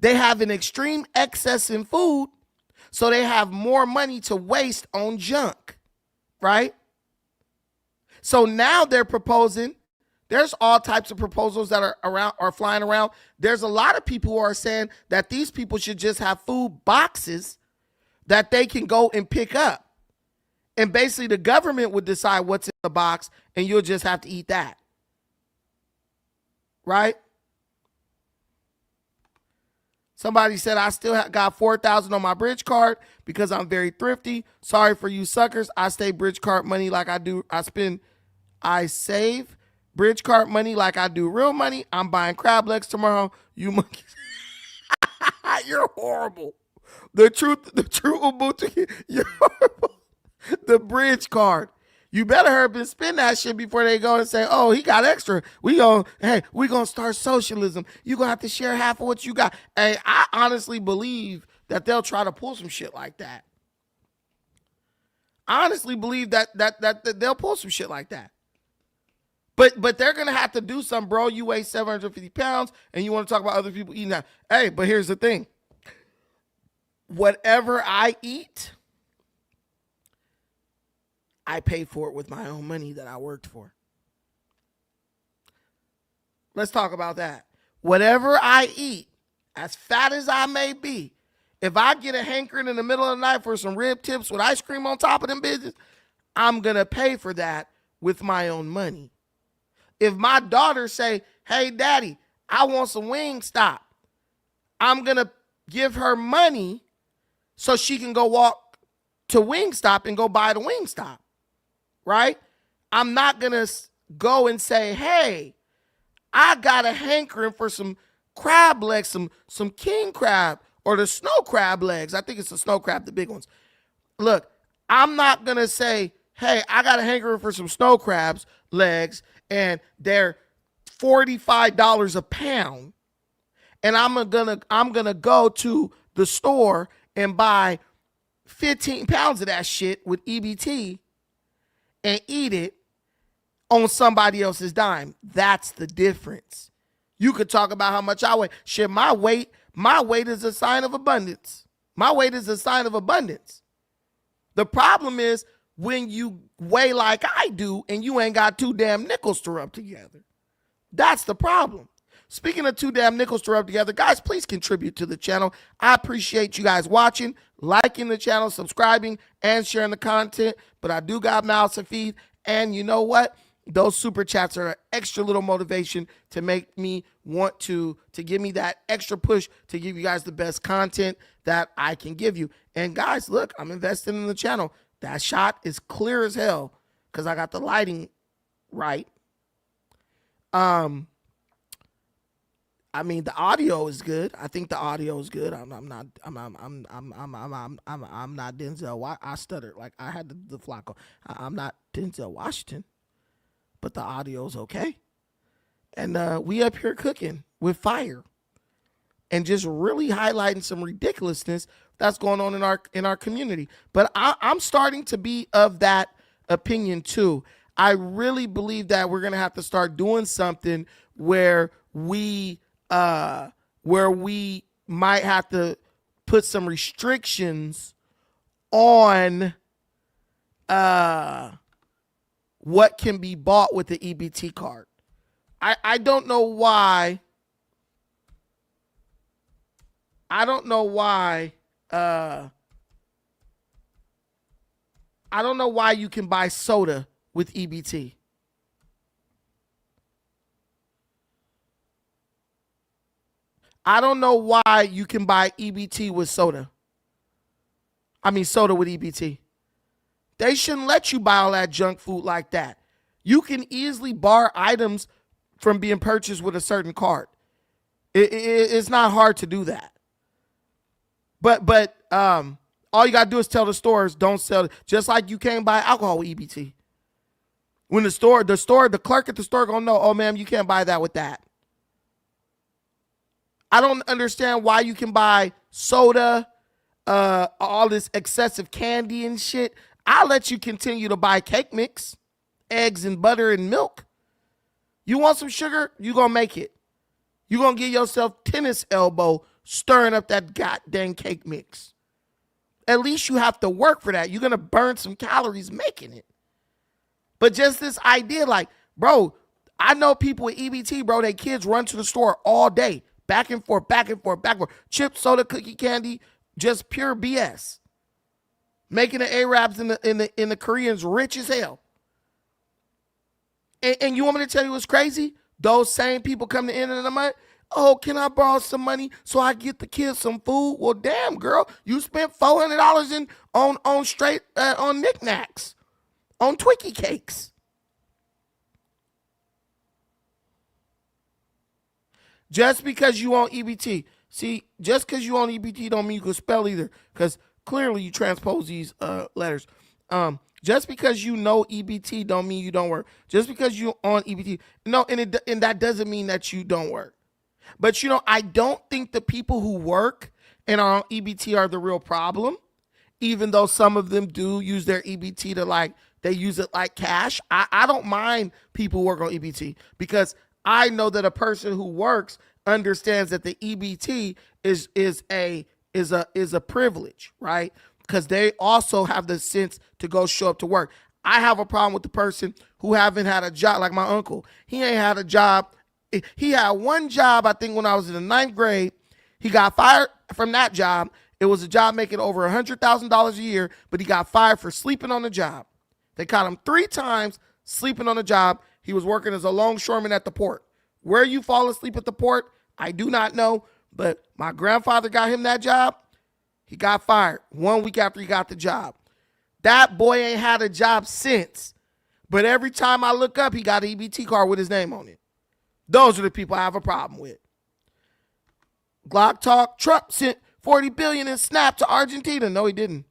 They have an extreme excess in food, so they have more money to waste on junk, right? So now they're proposing. There's all types of proposals that are flying around. There's a lot of people who are saying that these people should just have food boxes that they can go and pick up. And basically the government would decide what's in the box and you'll just have to eat that. Right? Somebody said, I still got $4,000 on my bridge card because I'm very thrifty. Sorry for you suckers. I stay bridge card money like I do. I save bridge card money like I do real money. I'm buying crab legs tomorrow. You monkeys. You're horrible. The true Ubuntu. You're horrible. The bridge card. You better hurry up and spend that shit before they go and say, oh, he got extra. We gonna start socialism. You gonna have to share half of what you got. Hey, I honestly believe that they'll try to pull some shit like that. I honestly believe that they'll pull some shit like that. But they're gonna have to do something, bro. You weigh 750 pounds and you want to talk about other people eating that. Hey, but here's the thing. Whatever I eat, I pay for it with my own money that I worked for. Let's talk about that. Whatever I eat, as fat as I may be, if I get a hankering in the middle of the night for some rib tips with ice cream on top of them bitches, I'm going to pay for that with my own money. If my daughter say, hey, daddy, I want some Wingstop, I'm going to give her money so she can go walk to Wingstop and go buy the Wingstop, right? I'm not going to go and say, hey, I got a hankering for some crab legs, some king crab or the snow crab legs. I think it's the snow crab, the big ones. Look, I'm not going to say, hey, I got a hankering for some snow crabs legs and they're $45 a pound. And I'm gonna go to the store and buy 15 pounds of that shit with EBT and eat it on somebody else's dime. That's the difference. You could talk about how much I weigh. Shit, my weight is a sign of abundance. My weight is a sign of abundance. The problem is when you weigh like I do and you ain't got two damn nickels to rub together. That's the problem. Speaking of two damn nickels to rub together, guys, please contribute to the channel. I appreciate you guys watching, liking the channel, subscribing, and sharing the content. But I do got mouths to feed. And you know what? Those super chats are an extra little motivation to make me want to give me that extra push to give you guys the best content that I can give you. And guys, look, I'm investing in the channel. That shot is clear as hell because I got the lighting right. I mean, the audio is good. I think the audio is good. I'm not Denzel. I stuttered like I had the Flacco. I'm not Denzel Washington, but the audio's okay. And we up here cooking with fire, and just really highlighting some ridiculousness that's going on in our community. But I'm starting to be of that opinion too. I really believe that we're gonna have to start doing something where we might have to put some restrictions on what can be bought with the EBT card. I don't know why. I don't know why you can buy soda with EBT. I don't know why you can buy EBT with soda. I mean, soda with EBT. They shouldn't let you buy all that junk food like that. You can easily bar items from being purchased with a certain card. It's not hard to do that. But all you got to do is tell the stores don't sell it. Just like you can't buy alcohol with EBT. When the clerk at the store gonna know, oh, ma'am, you can't buy that with that. I don't understand why you can buy soda, all this excessive candy and shit. I'll let you continue to buy cake mix, eggs and butter and milk. You want some sugar? You gonna make it. You gonna get yourself tennis elbow stirring up that goddamn cake mix. At least you have to work for that. You're gonna burn some calories making it. But just this idea, like, bro, I know people with EBT, bro, their kids run to the store all day. Back and forth, back and forth, back and forth. Chips, soda, cookie, candy, just pure BS. Making the Arabs and the Koreans rich as hell. And you want me to tell you what's crazy? Those same people come to the end of the month. Oh, can I borrow some money so I get the kids some food? Well, damn, girl, you spent $400 on straight on knickknacks, on Twinkie cakes. Just because you on EBT. See, just because you on EBT don't mean you can spell either, because clearly you transpose these letters. Just because you know EBT don't mean you don't work. Just because you on EBT, no, and that doesn't mean that you don't work. But I don't think the people who work and are on EBT are the real problem, even though some of them do use their EBT to they use it like cash. I don't mind people who work on EBT, because I know that a person who works understands that the EBT is a privilege, right? Because they also have the sense to go show up to work. I have a problem with the person who haven't had a job, like my uncle. He ain't had a job. He had one job, I think, when I was in the 9th grade. He got fired from that job. It was a job making over $100,000 a year, but he got fired for sleeping on the job. They caught him 3 times sleeping on the job. He was working as a longshoreman at the port. Where you fall asleep at the port, I do not know, but my grandfather got him that job. He got fired 1 week after he got the job. That boy ain't had a job since. But every time I look up, he got an EBT card with his name on it. Those are the people I have a problem with. Glock talk, Trump sent $40 billion in SNAP to Argentina. No, he didn't.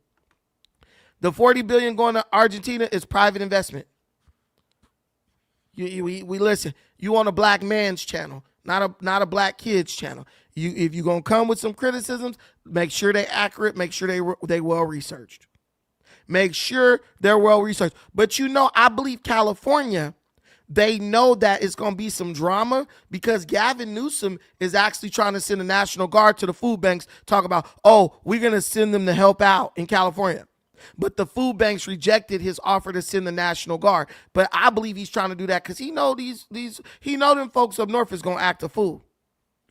The $40 billion going to Argentina is private investment. We listen. You on a black man's channel, not a black kid's channel. If you're gonna come with some criticisms, make sure they're accurate. Make sure they well researched. Make sure they're well researched. But I believe California, they know that it's gonna be some drama, because Gavin Newsom is actually trying to send the National Guard to the food banks. Talk about, oh, we're gonna send them to help out in California. But the food banks rejected his offer to send the National Guard. But I believe he's trying to do that because he know he know them folks up north is gonna act a fool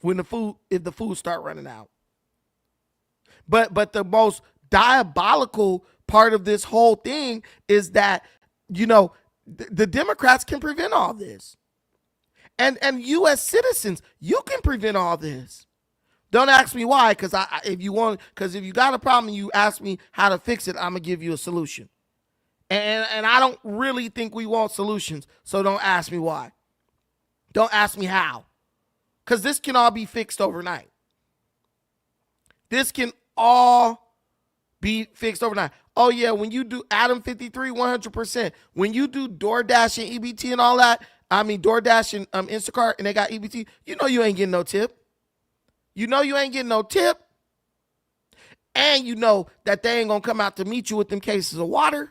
if the food start running out. But the most diabolical part of this whole thing is that the Democrats can prevent all this, and U.S. citizens, you can prevent all this. Don't ask me why, because if you got a problem and you ask me how to fix it, I'm gonna give you a solution. And I don't really think we want solutions, so don't ask me why. Don't ask me how, because this can all be fixed overnight. This can all be fixed overnight. Oh, yeah, when you do Adam 53, 100%. When you do DoorDash and EBT and all that, I mean, DoorDash and Instacart, and they got EBT, you know you ain't getting no tip. You know you ain't getting no tip. And you know that they ain't going to come out to meet you with them cases of water.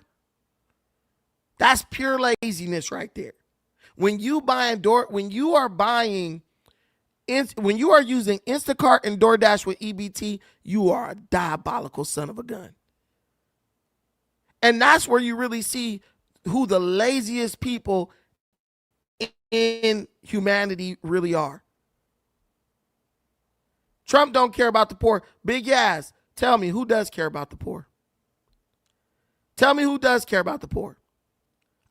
That's pure laziness right there. When you are using Instacart and DoorDash with EBT, you are a diabolical son of a gun. And that's where you really see who the laziest people in humanity really are. Trump don't care about the poor. Big ass, tell me, who does care about the poor? Tell me who does care about the poor.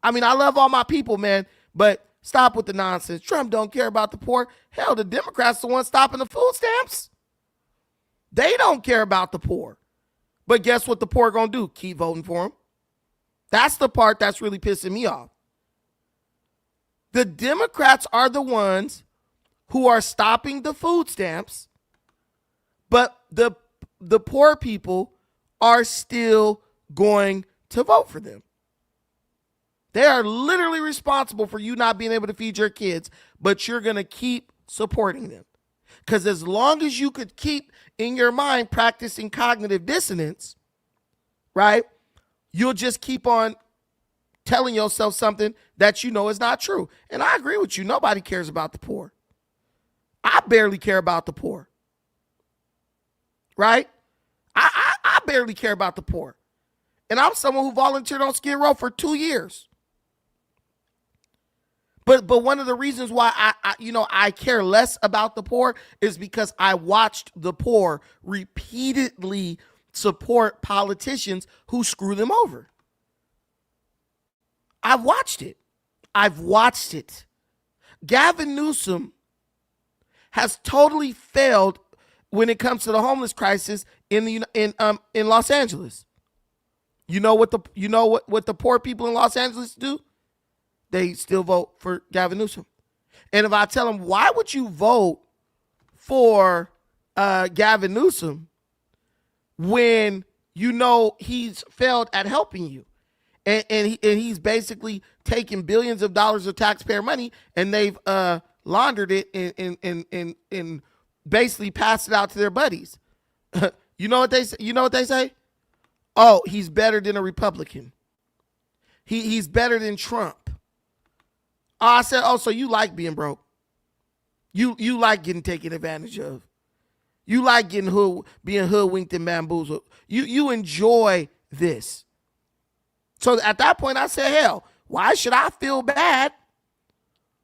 I mean, I love all my people, man, but stop with the nonsense. Trump don't care about the poor. Hell, the Democrats the ones stopping the food stamps. They don't care about the poor. But guess what the poor gonna do? Keep voting for him. That's the part that's really pissing me off. The Democrats are the ones who are stopping the food stamps, but the poor people are still going to vote for them. They are literally responsible for you not being able to feed your kids, but you're going to keep supporting them. Because as long as you could keep in your mind practicing cognitive dissonance, right, you'll just keep on telling yourself something that you know is not true. And I agree with you. Nobody cares about the poor. I barely care about the poor. Right? I barely care about the poor. And I'm someone who volunteered on Skid Row for 2 years. But one of the reasons why I care less about the poor is because I watched the poor repeatedly support politicians who screw them over. I've watched it. Gavin Newsom has totally failed when it comes to the homeless crisis in Los Angeles. You know what the poor people in Los Angeles do? They still vote for Gavin Newsom. And if I tell them, why would you vote for Gavin Newsom when you know he's failed at helping you? And he's basically taken billions of dollars of taxpayer money and they've laundered it and basically passed it out to their buddies. You know what they say? Oh, he's better than a Republican. He's better than Trump. I said, oh, so you like being broke. You like getting taken advantage of. You like being hoodwinked and bamboozled. You enjoy this. So at that point, I said, hell, why should I feel bad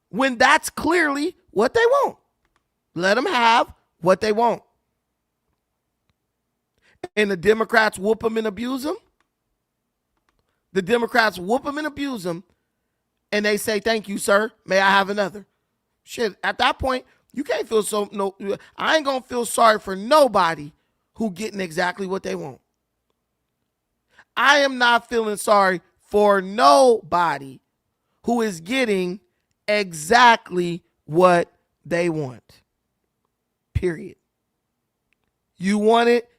when that's clearly what they want? Let them have what they want. And the Democrats whoop them and abuse them. And they say, thank you, sir. May I have another? Shit, at that point, you can't feel I ain't going to feel sorry for nobody who getting exactly what they want. I am not feeling sorry for nobody who is getting exactly what they want. Period. You want it?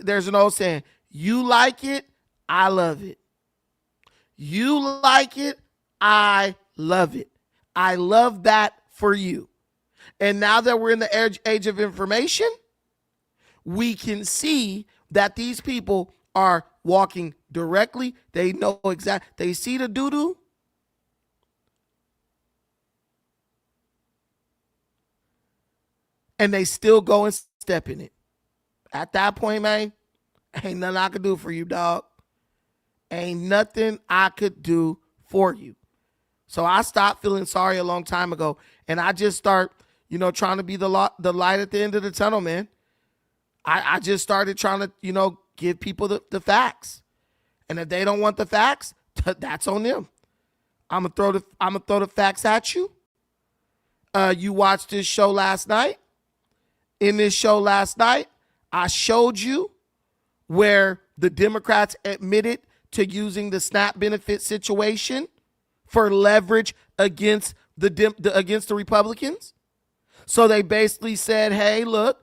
There's an old saying, you like it, I love it. You like it, I love it. I love that for you. And now that we're in the age of information, we can see that these people are walking directly. They know exactly. They see the doo-doo. And they still go and step in it. At that point, man, ain't nothing I could do for you, dog. Ain't nothing I could do for you. So I stopped feeling sorry a long time ago. And I just start, trying to be the light at the end of the tunnel, man. I just started trying to, give people the facts. And if they don't want the facts, that's on them. I'm gonna throw the facts at you. You watched this show last night. In this show last night, I showed you where the Democrats admitted to using the SNAP benefit situation for leverage against the Republicans. So they basically said, hey, look,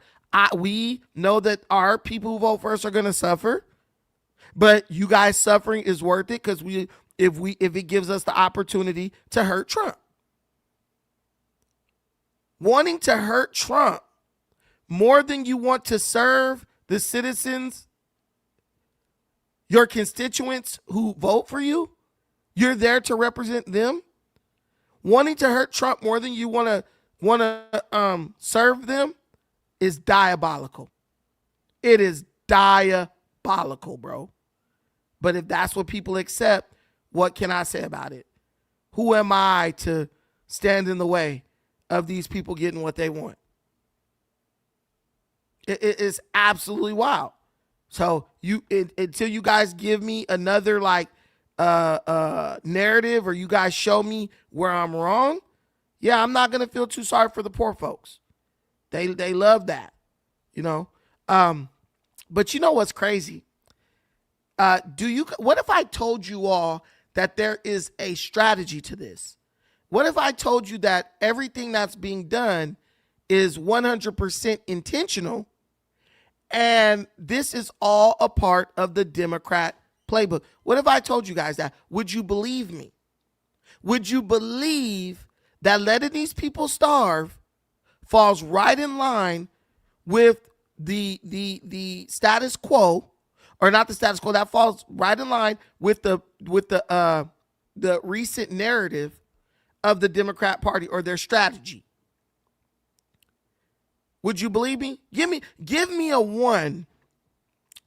we know that our people who vote for us are going to suffer, but you guys suffering is worth it because if it gives us the opportunity to hurt Trump. Wanting to hurt Trump more than you want to serve the citizens, your constituents who vote for you, you're there to represent them. Wanting to hurt Trump more than you want to serve them is diabolical. It is diabolical, bro. But if that's what people accept, what can I say about it? Who am I to stand in the way of these people getting what they want? It is absolutely wild. So until you guys give me another narrative, or you guys show me where I'm wrong, yeah, I'm not gonna feel too sorry for the poor folks. They love that, you know. But you know what's crazy? What if I told you all that there is a strategy to this? What if I told you that everything that's being done is 100% intentional, and this is all a part of the Democrat playbook? What if I told you guys that? Would you believe me? Would you believe that letting these people starve falls right in line with the status quo, or not the status quo? That falls right in line with the recent narrative of the Democrat Party, or their strategy. Would you believe me? Give me a 1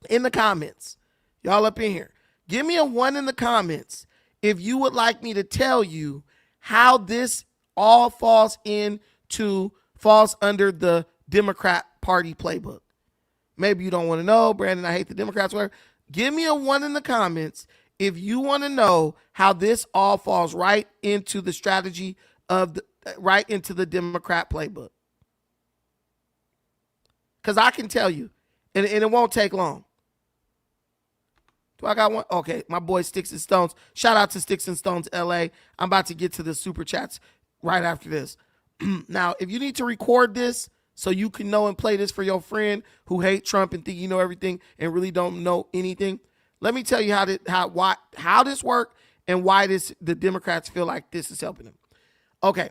in the comments. Y'all up in here. Give me a 1 in the comments if you would like me to tell you how this all falls under the Democrat Party playbook. Maybe you don't want to know, Brandon, I hate the Democrats, whatever. Give me a 1 in the comments if you want to know how this all falls right into the strategy right into the Democrat playbook. Because I can tell you, and it won't take long. Do I got one? Okay, my boy Sticks and Stones. Shout out to Sticks and Stones LA. I'm about to get to the super chats right after this. Now, if you need to record this so you can know and play this for your friend who hate Trump and think you know everything and really don't know anything, let me tell you how this worked and why the Democrats feel like this is helping them. Okay.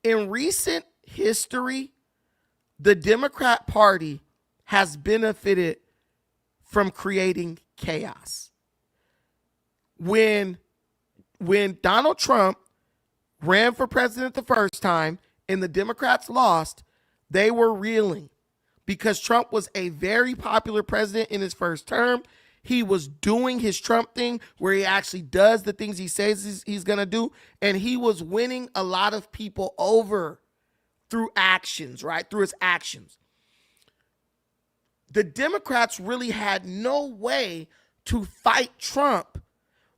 In recent history, the Democrat Party has benefited from creating chaos. When Donald Trump ran for president the first time and the Democrats lost, they were reeling because Trump was a very popular president in his first term. He was doing his Trump thing where he actually does the things he says he's going to do, and he was winning a lot of people over through actions, right? Through his actions. The Democrats really had no way to fight Trump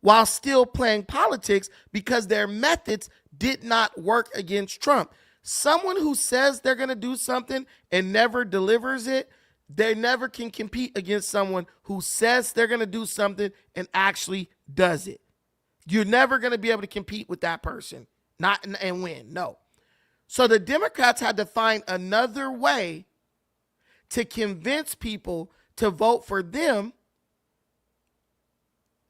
while still playing politics because their methods did not work against Trump. Someone who says they're going to do something and never delivers it, they never can compete against someone who says they're going to do something and actually does it. You're never going to be able to compete with that person, and win. No. So the Democrats had to find another way to convince people to vote for them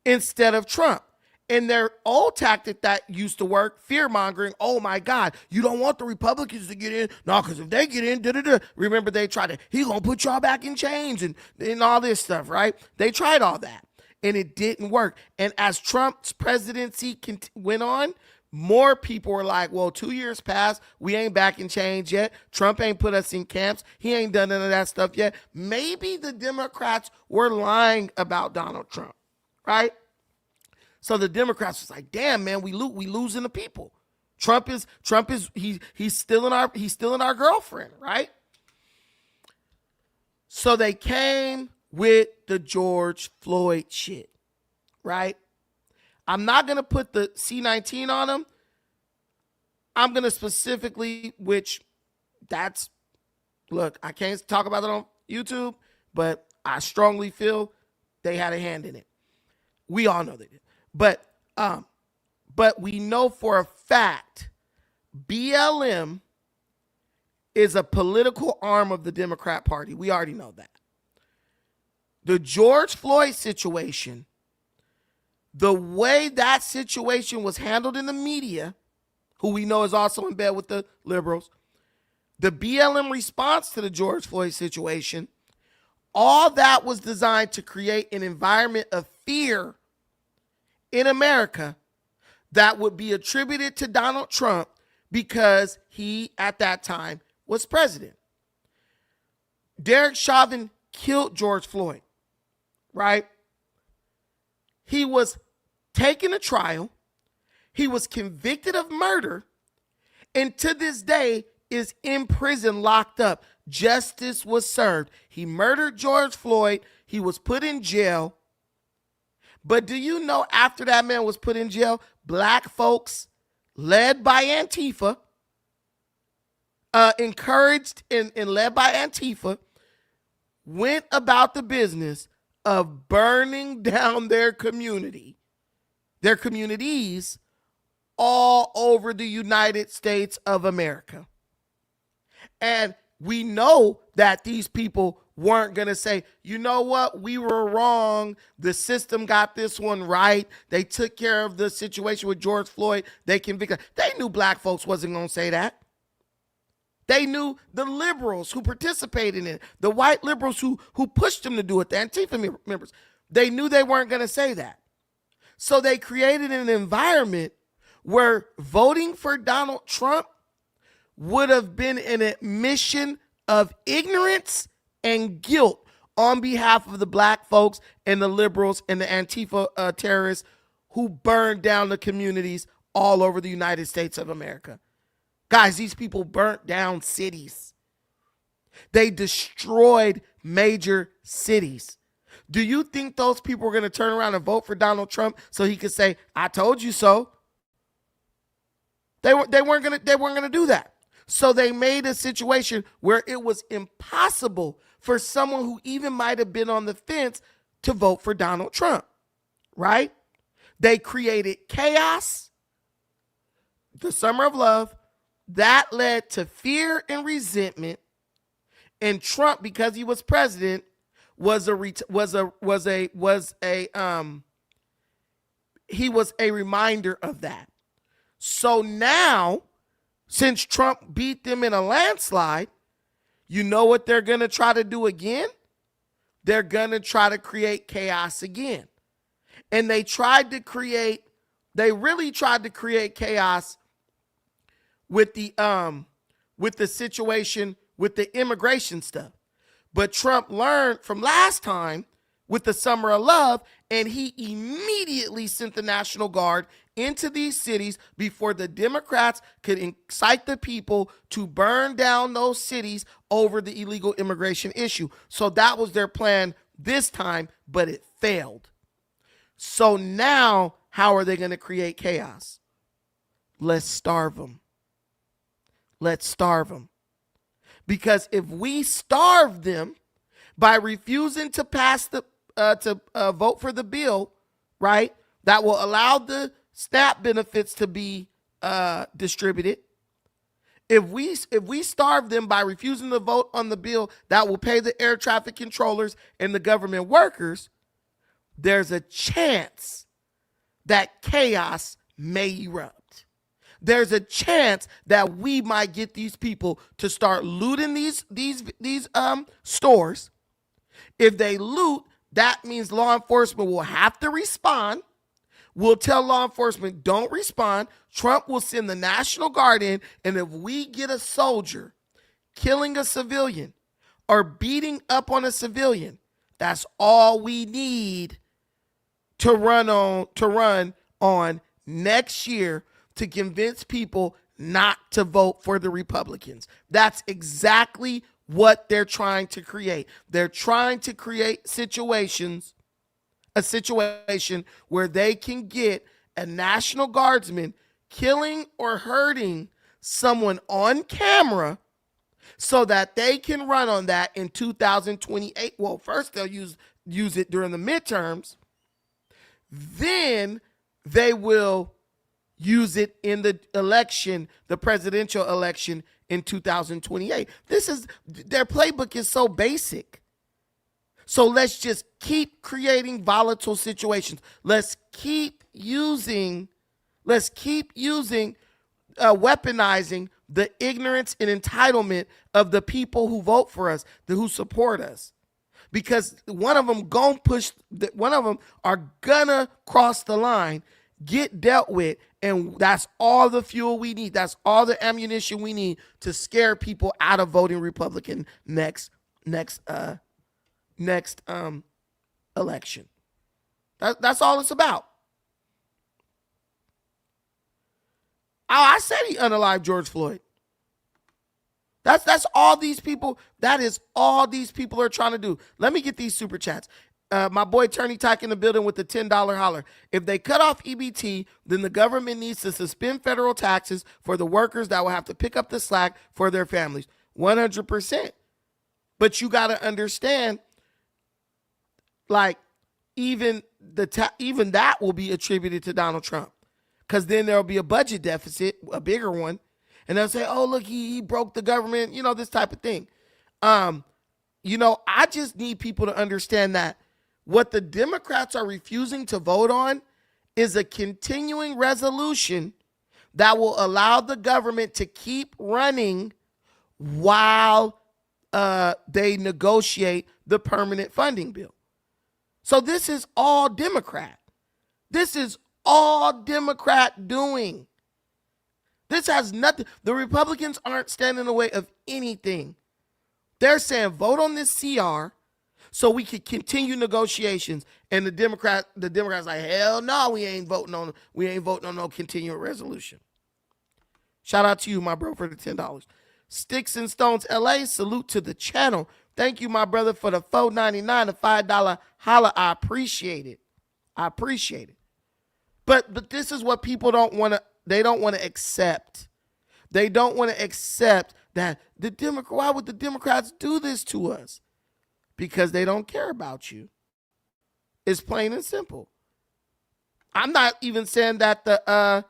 instead of Trump. And their old tactic that used to work, fear-mongering, oh my God, you don't want the Republicans to get in. No, because if they get in, remember they tried to, he's going to put y'all back in chains and all this stuff, right? They tried all that, and it didn't work. And as Trump's presidency went on, more people were like, well, 2 years passed. We ain't back in chains yet. Trump ain't put us in camps. He ain't done none of that stuff yet. Maybe the Democrats were lying about Donald Trump, right? So the Democrats was like, damn, man, we losing the people. Trump is he's stealing our girlfriend, right? So they came with the George Floyd shit, right? I'm not going to put the C-19 on them. I'm going to specifically, look, I can't talk about it on YouTube, but I strongly feel they had a hand in it. We all know they did. But we know for a fact BLM is a political arm of the Democrat Party. We already know that. The George Floyd situation, the way that situation was handled in the media, who we know is also in bed with the liberals, the BLM response to the George Floyd situation, all that was designed to create an environment of fear in America that would be attributed to Donald Trump because he, at that time, was president. Derek Chauvin killed George Floyd, right? He was taken to trial. He was convicted of murder, and to this day is in prison, locked up. Justice was served. He murdered George Floyd. He was put in jail. But do you know, after that man was put in jail, black folks, led by Antifa, encouraged and led by Antifa, went about the business of burning down their communities all over the United States of America. And we know that these people weren't going to say, you know what, we were wrong. The system got this one right. They took care of the situation with George Floyd. They convicted. They knew black folks wasn't going to say that. They knew the liberals who participated in it, the white liberals who pushed them to do it, the Antifa members. They knew they weren't going to say that. So they created an environment where voting for Donald Trump would have been an admission of ignorance and guilt on behalf of the black folks and the liberals and the Antifa terrorists who burned down the communities all over the United States of America. Guys, these people burnt down cities. They destroyed major cities. Do you think those people were going to turn around and vote for Donald Trump so he could say, I told you so? They weren't going to do that. So they made a situation where it was impossible for someone who even might have been on the fence to vote for Donald Trump, right? They created chaos, the summer of love, that led to fear and resentment. And Trump, because he was president, was a reminder of that. So now, since Trump beat them in a landslide, you know what they're going to try to do again? They're going to try to create chaos again. And they really tried to create chaos with the situation with the immigration stuff. But Trump learned from last time with the summer of love, and he immediately sent the National Guard into these cities before the Democrats could incite the people to burn down those cities over the illegal immigration issue. So that was their plan this time, but it failed. So now, how are they going to create chaos? Let's starve them. Let's starve them. Because if we starve them by refusing to pass vote for the bill, right, that will allow the SNAP benefits to be distributed. If we starve them by refusing to vote on the bill that will pay the air traffic controllers and the government workers, there's a chance that chaos may erupt. There's a chance that we might get these people to start looting these stores. If they loot, that means law enforcement will have to respond. We'll tell law enforcement, don't respond. Trump will send the National Guard in, and if we get a soldier killing a civilian or beating up on a civilian, that's all we need to run on next year to convince people not to vote for the Republicans. That's exactly what they're trying to create. They're trying to create a situation where they can get a National Guardsman killing or hurting someone on camera so that they can run on that in 2028. Well, first they'll use it during the midterms. Then they will use it in the election, the presidential election in 2028. Their playbook is so basic. So let's just keep creating volatile situations. Let's keep using, weaponizing the ignorance and entitlement of the people who vote for us, who support us. Because one of them are gonna cross the line, get dealt with, and that's all the fuel we need. That's all the ammunition we need to scare people out of voting Republican next election. That's all it's about. Oh, I said he unalived George Floyd. That's all these people. That is all these people are trying to do. Let me get these super chats. My boy Turney Tyke in the building with the $10 holler. If they cut off EBT, then the government needs to suspend federal taxes for the workers that will have to pick up the slack for their families. 100%. But you got to understand, like, even that will be attributed to Donald Trump, because then there'll be a budget deficit, a bigger one, and they'll say, "Oh, look, he broke the government," this type of thing. I just need people to understand that what the Democrats are refusing to vote on is a continuing resolution that will allow the government to keep running while they negotiate the permanent funding bill. So this is all Democrat. This is all Democrat doing. This has nothing. The Republicans aren't standing in the way of anything. They're saying vote on this CR so we can continue negotiations. And the Democrats like, hell no, we ain't voting on no continuing resolution. Shout out to you, my bro, for the $10. Sticks and Stones LA, salute to the channel. Thank you, my brother, for the $4.99, the $5 holla. I appreciate it. But this is what people don't want to accept. They don't want to accept that why would the Democrats do this to us? Because they don't care about you. It's plain and simple. I'm not even saying that the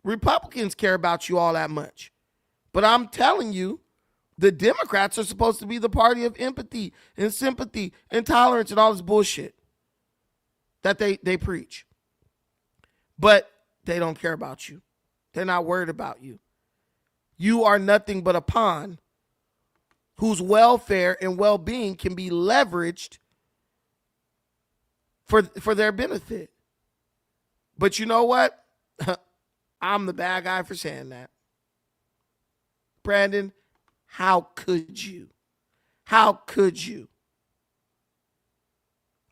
Republicans care about you all that much. But I'm telling you, the Democrats are supposed to be the party of empathy and sympathy and tolerance and all this bullshit that they preach. But they don't care about you. They're not worried about you. You are nothing but a pawn whose welfare and well-being can be leveraged for their benefit. But you know what? I'm the bad guy for saying that. Brandon, how could you? How could you?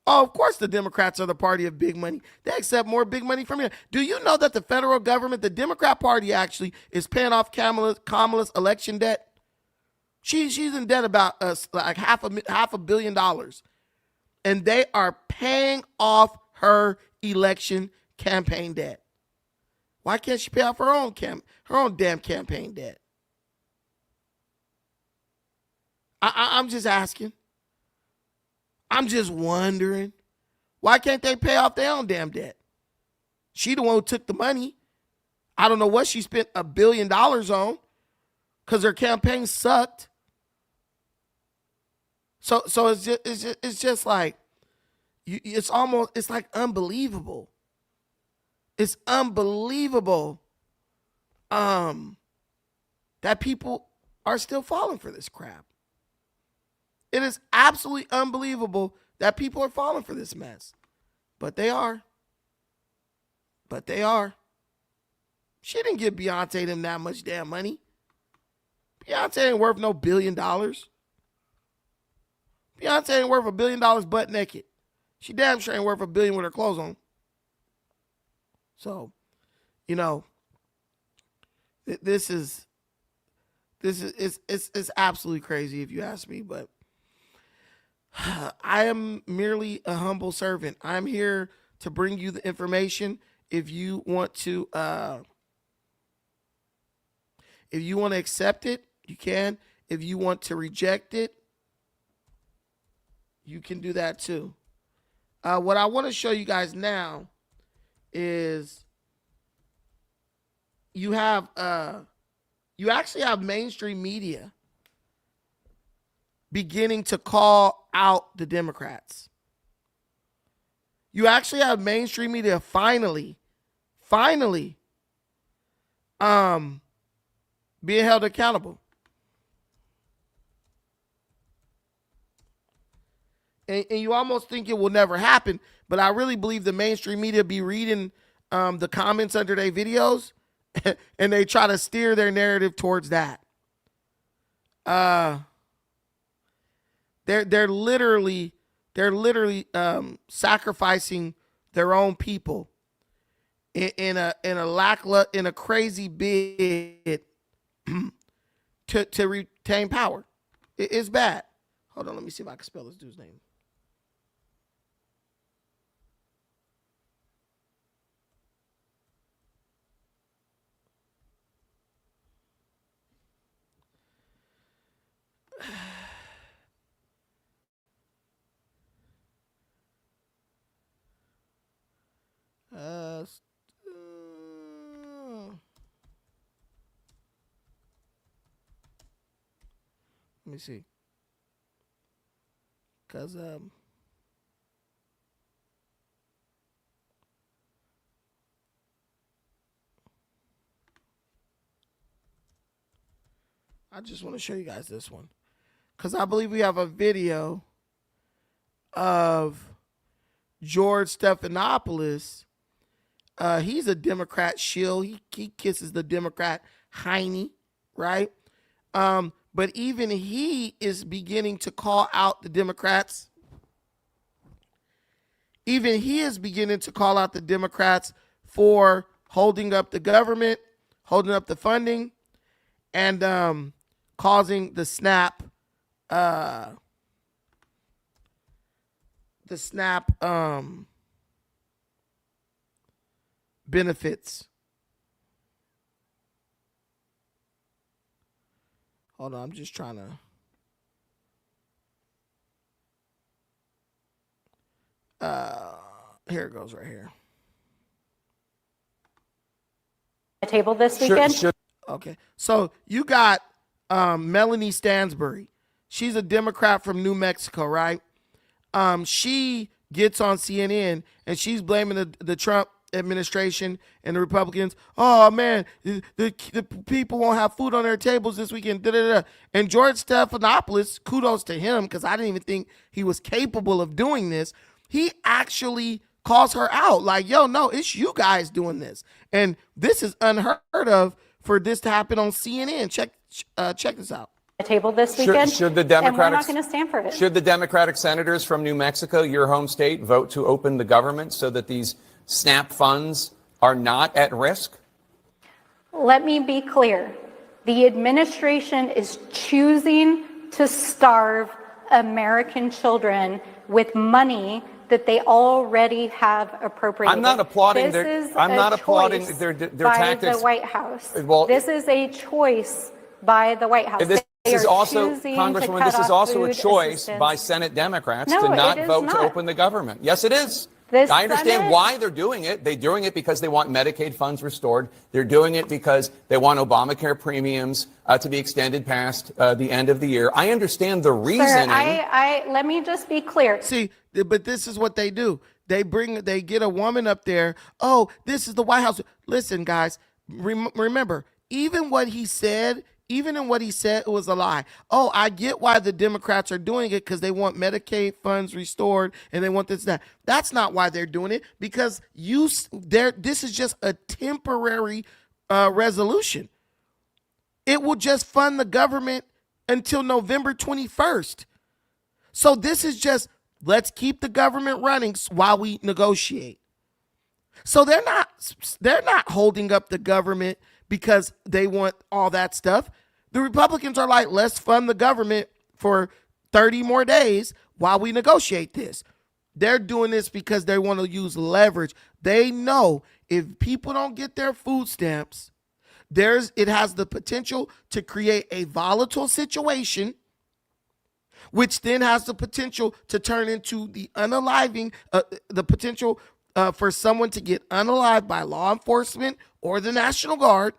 Oh, of course the Democrats are the party of big money. They accept more big money from you. Do you know that the federal government, the Democrat Party actually, is paying off Kamala's election debt? She's in debt about like half a billion dollars. And they are paying off her election campaign debt. Why can't she pay off her own damn campaign debt? I'm just asking. I'm just wondering. Why can't they pay off their own damn debt? She the one who took the money. I don't know what she spent $1 billion on, because her campaign sucked. So it's just like, it's like unbelievable. It's unbelievable that people are still falling for this crap. It is absolutely unbelievable that people are falling for this mess. But they are. She didn't give Beyonce them that much damn money. Beyonce ain't worth no $1 billion. Beyonce ain't worth $1 billion butt naked. She damn sure ain't worth $1 billion with her clothes on. So, this is absolutely crazy if you ask me, but I am merely a humble servant. I'm here to bring you the information. If you want to accept it, you can. If you want to reject it, you can do that too. What I want to show you guys now is you have You actually have mainstream media beginning to call out the Democrats. You actually have mainstream media finally being held accountable. And you almost think it will never happen, but I really believe the mainstream media be reading the comments under their videos and they try to steer their narrative towards that. They're literally sacrificing their own people in a crazy bid to retain power. It's bad. Hold on, let me see if I can spell this dude's name. Let me see. Because I just want to show you guys this one. Because I believe we have a video of George Stephanopoulos. He's a Democrat shill. He kisses the Democrat hiney, right? But even he is beginning to call out the Democrats. Even he is beginning to call out the Democrats for holding up the government, holding up the funding, and causing the SNAP benefits. Hold on, I'm just trying to. Here it goes right here. Table this weekend? Okay, so you got Melanie Stansbury. She's a Democrat from New Mexico, right? She gets on CNN and she's blaming the Trump administration and the Republicans. Oh man, the people won't have food on their tables this weekend. Da, da, da. And George Stephanopoulos, kudos to him, because I didn't even think he was capable of doing this. He actually calls her out, like, yo, no, it's you guys doing this, and this is unheard of for this to happen on CNN. Check this out. Table this weekend? Should the and we're Democratic not going to stand for it. Should the Democratic senators from New Mexico, your home state, vote to open the government so that these SNAP funds are not at risk? Let me be clear. The administration is choosing to starve American children with money that they already have appropriated. I'm not applauding this their. is I'm a not applauding choice their by tactics. the White House. Well, this is a choice by the White House. This is also, choosing Congresswoman, to this cut is off also a food choice assistance. by Senate Democrats No, to not it is vote to not. open the government. Yes, it is. This I understand Senate- why they're doing it. They're doing it because they want Medicaid funds restored. They're doing it because they want Obamacare premiums to be extended past the end of the year. I understand the reasoning. Sir, let me just be clear. See, but this is what they do. They get a woman up there. Oh, this is the White House. Listen, guys, remember, even in what he said, it was a lie. Oh, I get why the Democrats are doing it, because they want Medicaid funds restored and they want this, that. That's not why they're doing it, because this is just a temporary resolution. It will just fund the government until November 21st. So this is just, let's keep the government running while we negotiate. So they're not holding up the government because they want all that stuff. The Republicans are like, let's fund the government for 30 more days while we negotiate this. They're doing this because they want to use leverage. They know if people don't get their food stamps, it has the potential to create a volatile situation, which then has the potential to turn into the unaliving, the potential for someone to get unalived by law enforcement or the National Guard.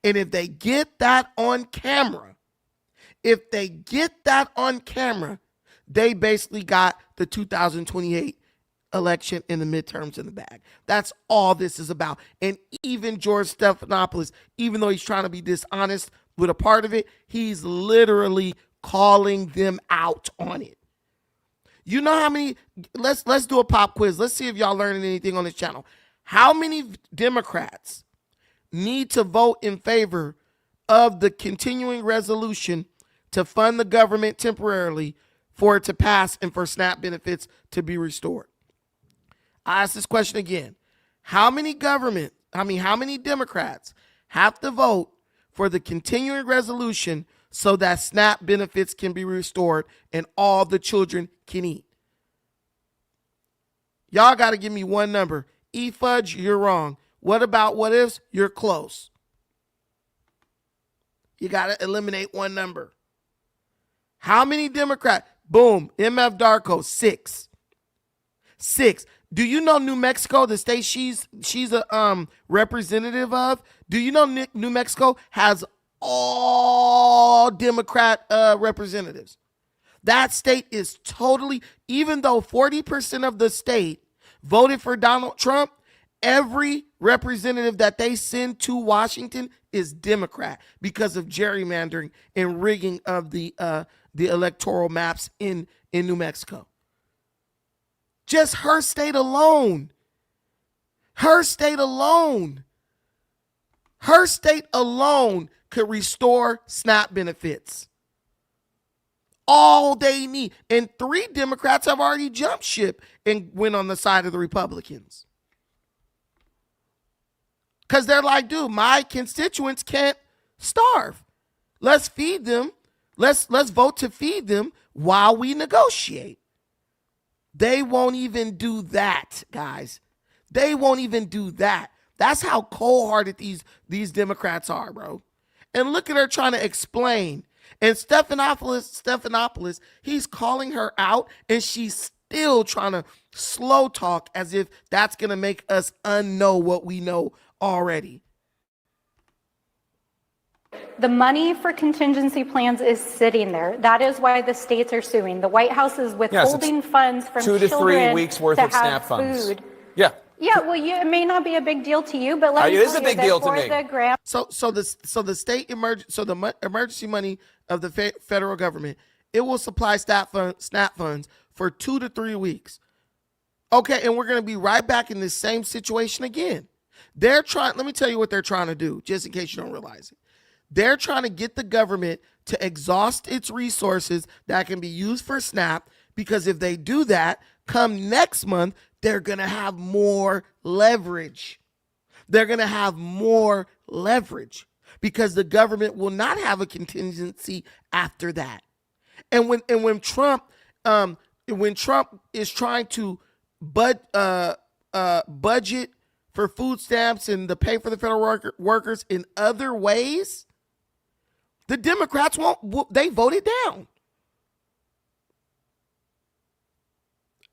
And if they get that on camera, they basically got the 2028 election and the midterms in the bag. That's all this is about. And even George Stephanopoulos, even though he's trying to be dishonest with a part of it, he's literally calling them out on it. You know how many, let's do a pop quiz. Let's see if y'all learning anything on this channel. How many Democrats need to vote in favor of the continuing resolution to fund the government temporarily for it to pass and for SNAP benefits to be restored? I ask this question again. How many Democrats have to vote for the continuing resolution so that SNAP benefits can be restored and all the children can eat? Y'all got to give me one number. E-Fudge, you're wrong. What about what ifs? You're close. You got to eliminate one number. How many Democrats? Boom. MF Darko, 6. 6. Do you know New Mexico, the state she's a representative of? Do you know New Mexico has all Democrat representatives? That state is totally, even though 40% of the state voted for Donald Trump, every representative that they send to Washington is Democrat because of gerrymandering and rigging of the electoral maps in New Mexico. Just her state alone. Her state alone could restore SNAP benefits. All they need. And 3 Democrats have already jumped ship and went on the side of the Republicans. Because they're like, dude, my constituents can't starve. Let's feed them. Let's vote to feed them while we negotiate. They won't even do that, guys. They won't even do that. That's how cold-hearted these Democrats are, bro. And look at her trying to explain. And Stephanopoulos, he's calling her out, and she's still trying to slow talk as if that's going to make us unknow what we know already. The money for contingency plans is sitting there. That is why the states are suing. The White House is withholding funds from 2 to 3 children weeks worth to of SNAP have funds. food. Yeah. Yeah, well, it may not be a big deal to you, but let me It is tell a big you deal that to for me. the grant. So the emergency money of the federal government, it will supply SNAP funds for 2 to 3 weeks. Okay, and we're going to be right back in this same situation again. Let me tell you what they're trying to do, just in case you don't realize it. They're trying to get the government to exhaust its resources that can be used for SNAP, because if they do that, come next month, they're going to have more leverage. They're going to have more leverage because the government will not have a contingency after that. And when Trump is trying to budget for food stamps and the pay for the federal workers in other ways, the Democrats they voted down.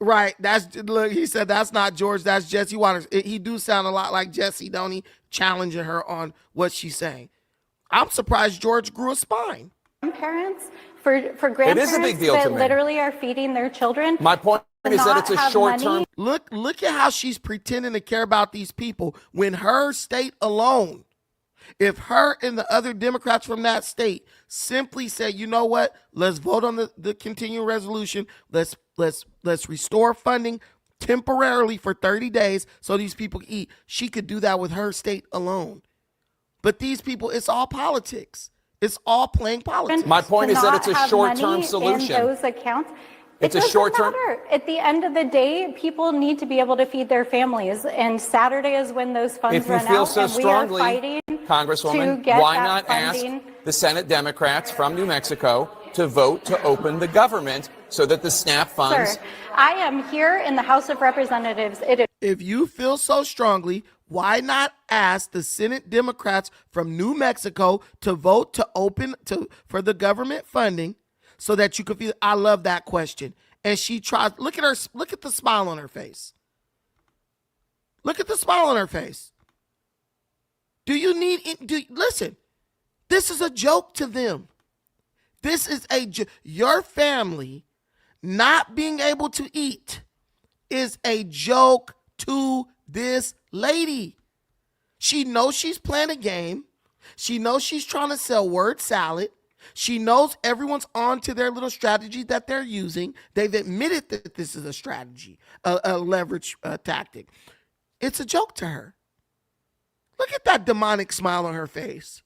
Right. Look, he said that's not George, that's Jesse Waters. He do sound a lot like Jesse, don't he? Challenging her on what she's saying. I'm surprised George grew a spine. Grandparents, for grandparents a big deal that to me. literally are feeding their children. My point is that it's a short term. Look at how she's pretending to care about these people when her state alone, if her and the other Democrats from that state simply say, you know what, let's vote on the continuing resolution. Let's restore funding temporarily for 30 days so these people can eat. She could do that with her state alone. But these people, it's all politics. It's all playing politics. My point is that it's a short-term solution. In those accounts. It's a short-term. At the end of the day, people need to be able to feed their families, and Saturday is when those funds run out. If you feel so and we are strongly, fighting Congresswoman, to get why that not funding. ask the Senate Democrats from New Mexico to vote to open the government so that the SNAP funds... Sir, I am here in the House of Representatives. If you feel so strongly, why not ask the Senate Democrats from New Mexico to vote to open for the government funding so that you could feel? I love that question. And she tries. Look at the smile on her face. Look at the smile on her face. Do you need it? Listen, this is a joke to them. This is your family not being able to eat is a joke to this lady. She knows she's playing a game. She knows she's trying to sell word salad. She knows everyone's on to their little strategy that they're using. They've admitted that this is a strategy, a leverage tactic. It's a joke to her. Look at that demonic smile on her face.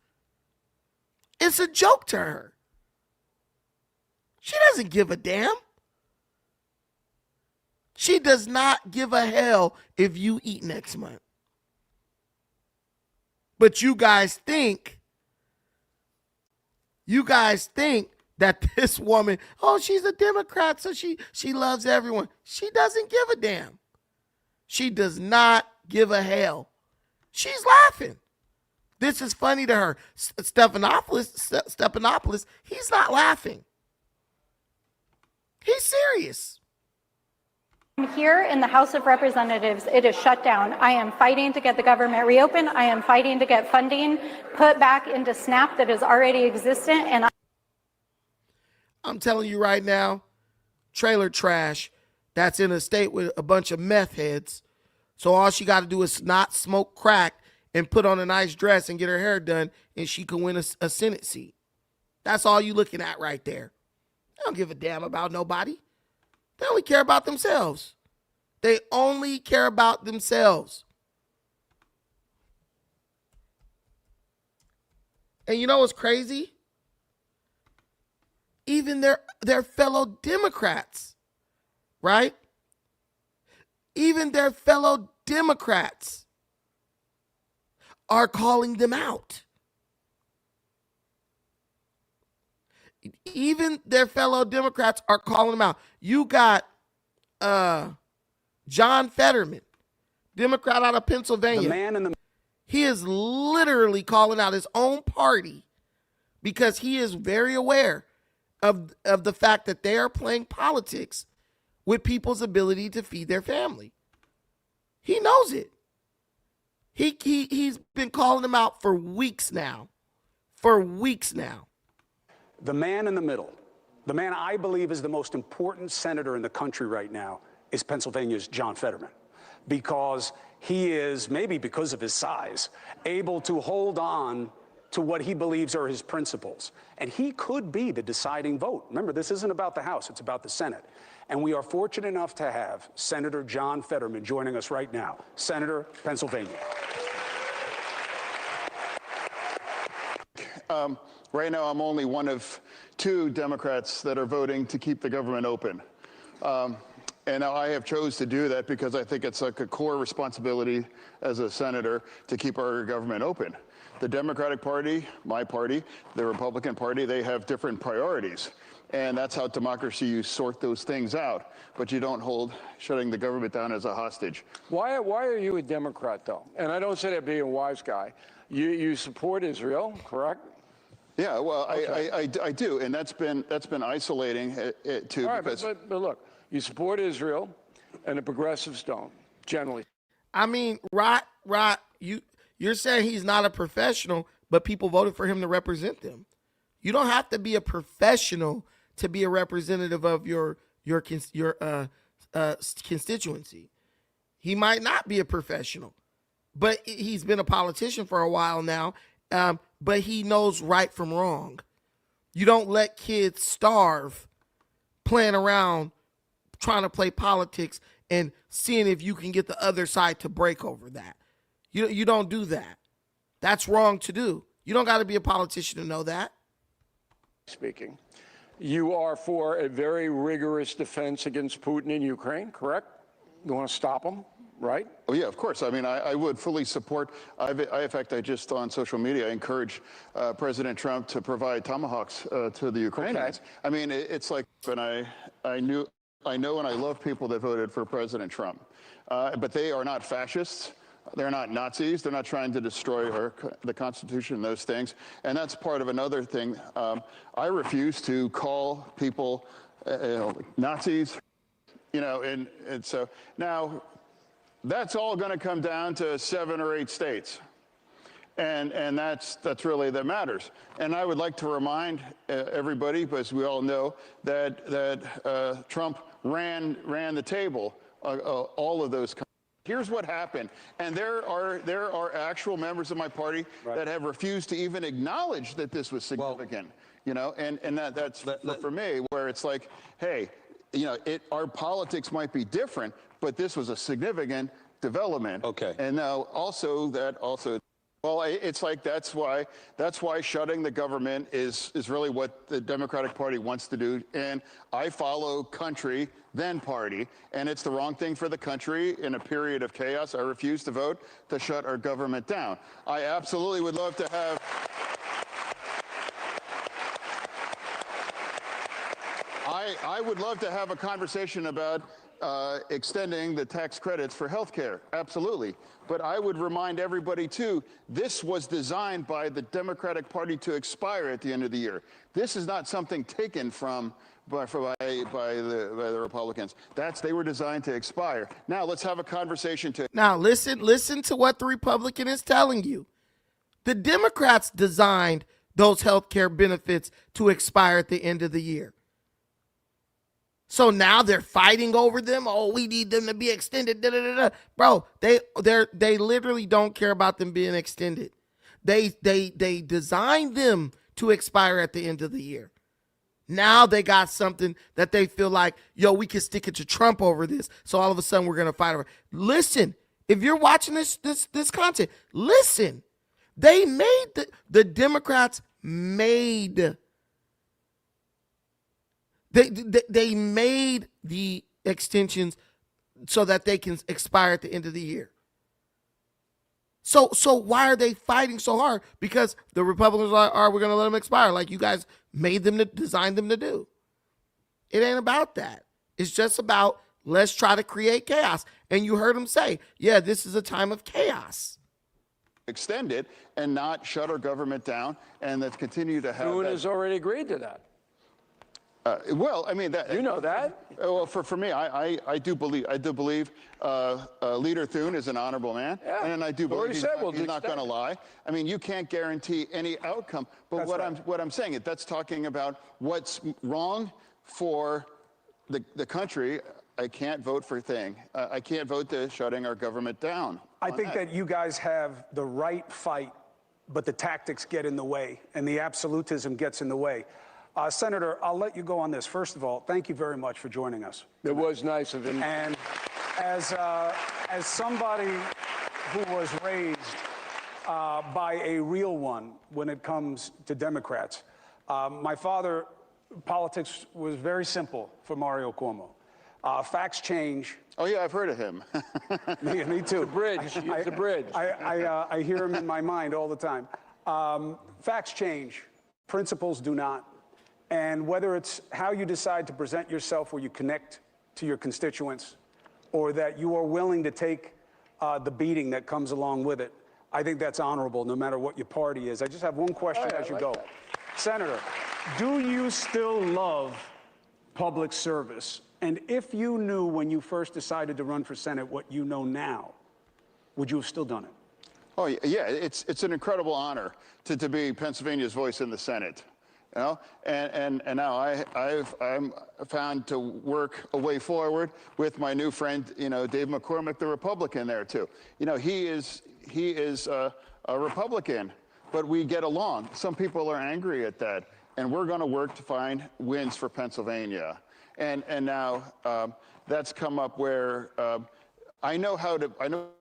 It's a joke to her. She doesn't give a damn. She does not give a hell if you eat next month. But you guys think that this woman, oh, she's a Democrat, so she loves everyone. She doesn't give a damn. She does not give a hell. She's laughing. This is funny to her. Stephanopoulos, he's not laughing. He's serious. Here in the House of Representatives, it is shut down. I am fighting to get the government reopened. I am fighting to get funding put back into SNAP that is already existent. And I'm telling you right now, trailer trash that's in a state with a bunch of meth heads. So all she got to do is not smoke crack and put on a nice dress and get her hair done, and she can win a Senate seat. That's all you looking at right there. They don't give a damn about nobody. They only care about themselves. They only care about themselves. And you know what's crazy? Even their fellow Democrats, right? Even their fellow Democrats are calling them out. Even their fellow Democrats are calling them out. You got John Fetterman, Democrat out of Pennsylvania. He is literally calling out his own party because he is very aware of the fact that they are playing politics with people's ability to feed their family. He knows it. He's been calling them out for weeks now. The man in the middle, the man I believe is the most important senator in the country right now, is Pennsylvania's John Fetterman, because he is, maybe because of his size, able to hold on to what he believes are his principles. And he could be the deciding vote. Remember, this isn't about the House, it's about the Senate. And we are fortunate enough to have Senator John Fetterman joining us right now. Senator, Pennsylvania. Right now, I'm only one of 2 Democrats that are voting to keep the government open. And now I have chose to do that because I think it's like a core responsibility as a senator to keep our government open. The Democratic Party, my party, the Republican Party, they have different priorities. And that's how democracy, you sort those things out. But you don't hold shutting the government down as a hostage. Why are you a Democrat, though? And I don't say that being a wise guy. You support Israel, correct? Yeah, well, okay. I do, and that's been isolating too. All right, but look, you support Israel, and the progressives don't generally. I mean, Rod, you're saying he's not a professional, but people voted for him to represent them. You don't have to be a professional to be a representative of your constituency. He might not be a professional, but he's been a politician for a while now. But he knows right from wrong. You don't let kids starve playing around, trying to play politics and seeing if you can get the other side to break over that. You don't do that. That's wrong to do. You don't got to be a politician to know that. Speaking, you are for a very rigorous defense against Putin in Ukraine, correct? You want to stop him, right? Oh, yeah, of course. I mean, I would fully support. In fact, I just on social media encourage President Trump to provide tomahawks to the Ukrainians. Okay. I mean, it's like, and I know and I love people that voted for President Trump, but they are not fascists. They're not Nazis. They're not trying to destroy the Constitution and those things. And that's part of another thing. I refuse to call people Nazis, and so now that's all going to come down to 7 or 8 states. And that's really that matters. And I would like to remind everybody, because we all know that Trump ran the table, all of those. Here's what happened, and there are actual members of my party that have refused to even acknowledge that this was significant. You know, and that's for me, where it's like, hey, you know, our politics might be different, but this was a significant development. Okay. And now also. Well, it's like that's why shutting the government is really what the Democratic Party wants to do. And I follow country, then party, and it's the wrong thing for the country in a period of chaos. I refuse to vote to shut our government down. I absolutely would love to have. I would love to have a conversation about extending the tax credits for health care, absolutely. But I would remind everybody, too, this was designed by the Democratic Party to expire at the end of the year. This is not something taken by the Republicans. They were designed to expire. Now, let's have a conversation to... Now, listen to what the Republican is telling you. The Democrats designed those health care benefits to expire at the end of the year. So now they're fighting over them. Oh, we need them to be extended. Da, da, da, da. Bro, they literally don't care about them being extended. They designed them to expire at the end of the year. Now they got something that they feel like, yo, we can stick it to Trump over this. So all of a sudden we're gonna fight over. Listen, if you're watching this content, listen. They made the Democrats made. They made the extensions so that they can expire at the end of the year. So why are they fighting so hard? Because the Republicans are we're going to let them expire like you guys made them to design them to do. It ain't about that. It's just about let's try to create chaos. And you heard them say, yeah, this is a time of chaos. Extend it and not shut our government down, and let's continue to have. Thune has already agreed to that. Well, I mean that. You know that. Well, for me, I do believe Leader Thune is an honorable man, and I do believe he's not going to lie. I mean, you can't guarantee any outcome, but what I'm saying is that's talking about what's wrong for the country. I can't vote for a thing. I can't vote to shutting our government down. I think that you guys have the right fight, but the tactics get in the way, and the absolutism gets in the way. Senator, I'll let you go on this. First of all, thank you very much for joining us. It was nice of him. And as somebody who was raised by a real one when it comes to Democrats, my father, politics was very simple for Mario Cuomo. Facts change. Oh, yeah, I've heard of him. Me too. The bridge. The bridge. I hear him in my mind all the time. Facts change. Principles do not. And whether it's how you decide to present yourself where you connect to your constituents or that you are willing to take the beating that comes along with it, I think that's honorable no matter what your party is. I just have one question as you go. Senator, do you still love public service? And if you knew when you first decided to run for Senate what you know now, would you have still done it? Oh, yeah, it's an incredible honor to be Pennsylvania's voice in the Senate. You know, and now I'm found to work a way forward with my new friend, you know, Dave McCormick, the Republican there too. You know, he is a Republican, but we get along. Some people are angry at that, and we're going to work to find wins for Pennsylvania. And now that's come up where I know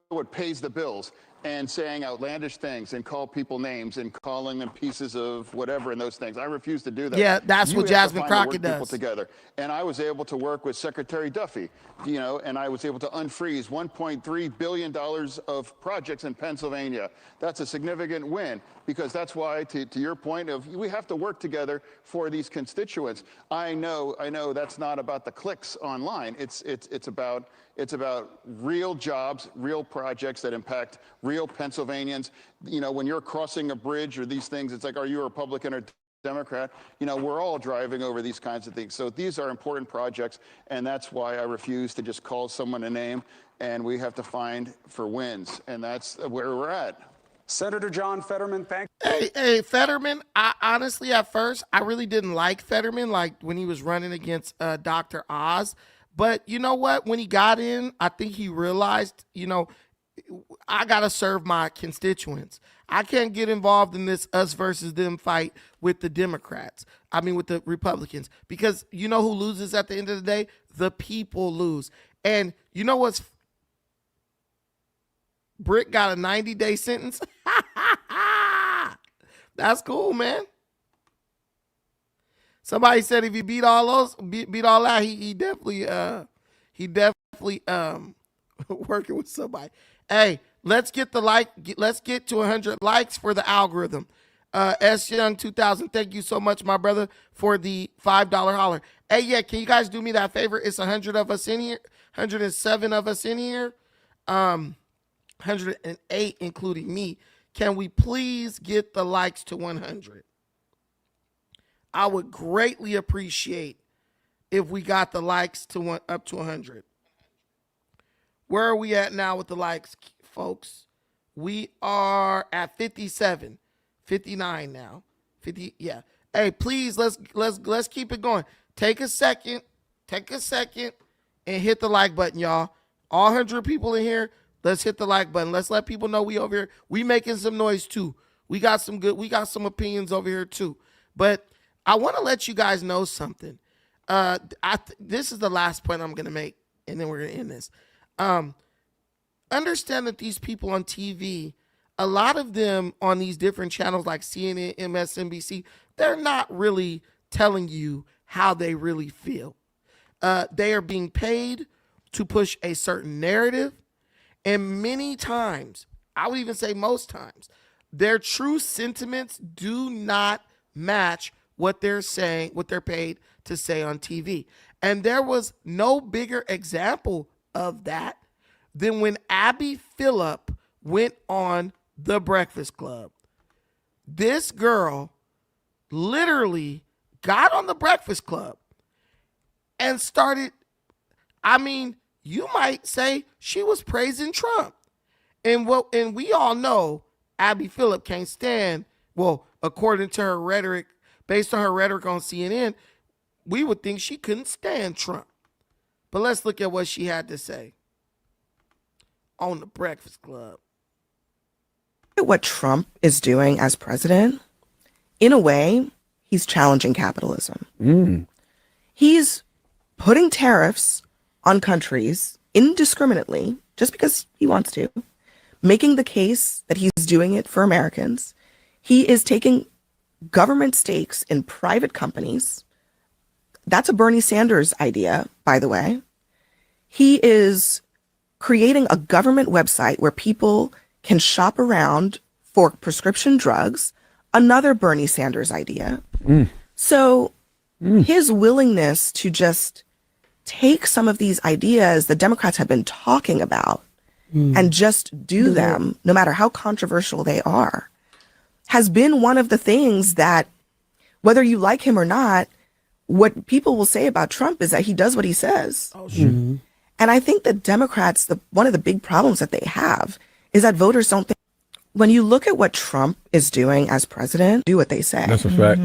what pays the bills. And saying outlandish things and call people names and calling them pieces of whatever and those things. I refuse to do that. Yeah, that's what Jasmine Crockett does. People together. And I was able to work with Secretary Duffy, you know, and I was able to unfreeze $1.3 billion of projects in Pennsylvania. That's a significant win because that's why, to your point of, we have to work together for these constituents. I know that's not about the clicks online. It's about real jobs, real projects that impact real Pennsylvanians. You know, when you're crossing a bridge or these things, it's like, are you a Republican or Democrat? You know, we're all driving over these kinds of things. So these are important projects, and that's why I refuse to just call someone a name, and we have to find for wins, and that's where we're at. Senator John Fetterman, thank Hey, Fetterman. I honestly, at first, I really didn't like Fetterman, like when he was running against Dr. Oz. But you know what? When he got in, I think he realized, I gotta serve my constituents. I can't get involved in this us versus them fight with the Democrats. I mean, with the Republicans, because you know who loses at the end of the day? The people lose. And you know what's Brick got a 90-day sentence. That's cool, man. Somebody said if he beat all those, beat all that, he definitely working with somebody. Hey, let's get to 100 likes for the algorithm. S Young 2000, thank you so much, my brother, for the $5 holler. Hey, yeah, can you guys do me that favor? It's 100 of us in here, 107 of us in here. 108 including me. Can we please get the likes to 100? I would greatly appreciate if we got the likes to up to 100. Where are we at now with the likes, folks? We are at 57, 59 now. 50, yeah. Hey, please let's keep it going. Take a second and hit the like button, y'all. All 100 people in here, let's hit the like button. Let's let people know we over here. We making some noise too. We got some opinions over here too. But I want to let you guys know something. This is the last point I'm going to make, and then we're going to end this. Understand that these people on TV, a lot of them on these different channels like CNN, MSNBC, they're not really telling you how they really feel. They are being paid to push a certain narrative. And many times, I would even say most times, their true sentiments do not match what they're saying, what they're paid to say on TV. And there was no bigger example of that than when Abby Phillip went on The Breakfast Club. This girl literally got on The Breakfast Club and started, you might say she was praising Trump. And we all know Abby Phillip can't stand, well, according to her rhetoric, based on her rhetoric on CNN, we would think she couldn't stand Trump. But let's look at what she had to say on The Breakfast Club. What Trump is doing as president, in a way, he's challenging capitalism. He's putting tariffs on countries indiscriminately just because he wants to, making the case that he's doing it for Americans. He is taking government stakes in private companies. That's a Bernie Sanders idea, by the way. He is creating a government website where people can shop around for prescription drugs, another Bernie Sanders idea. So his willingness to just take some of these ideas the Democrats have been talking about and just do them, no matter how controversial they are, has been one of the things that, whether you like him or not, what people will say about Trump is that he does what he says. Oh, sure. And I think that Democrats, one of the big problems that they have is that voters don't think, when you look at what Trump is doing as president, do what they say. That's a fact.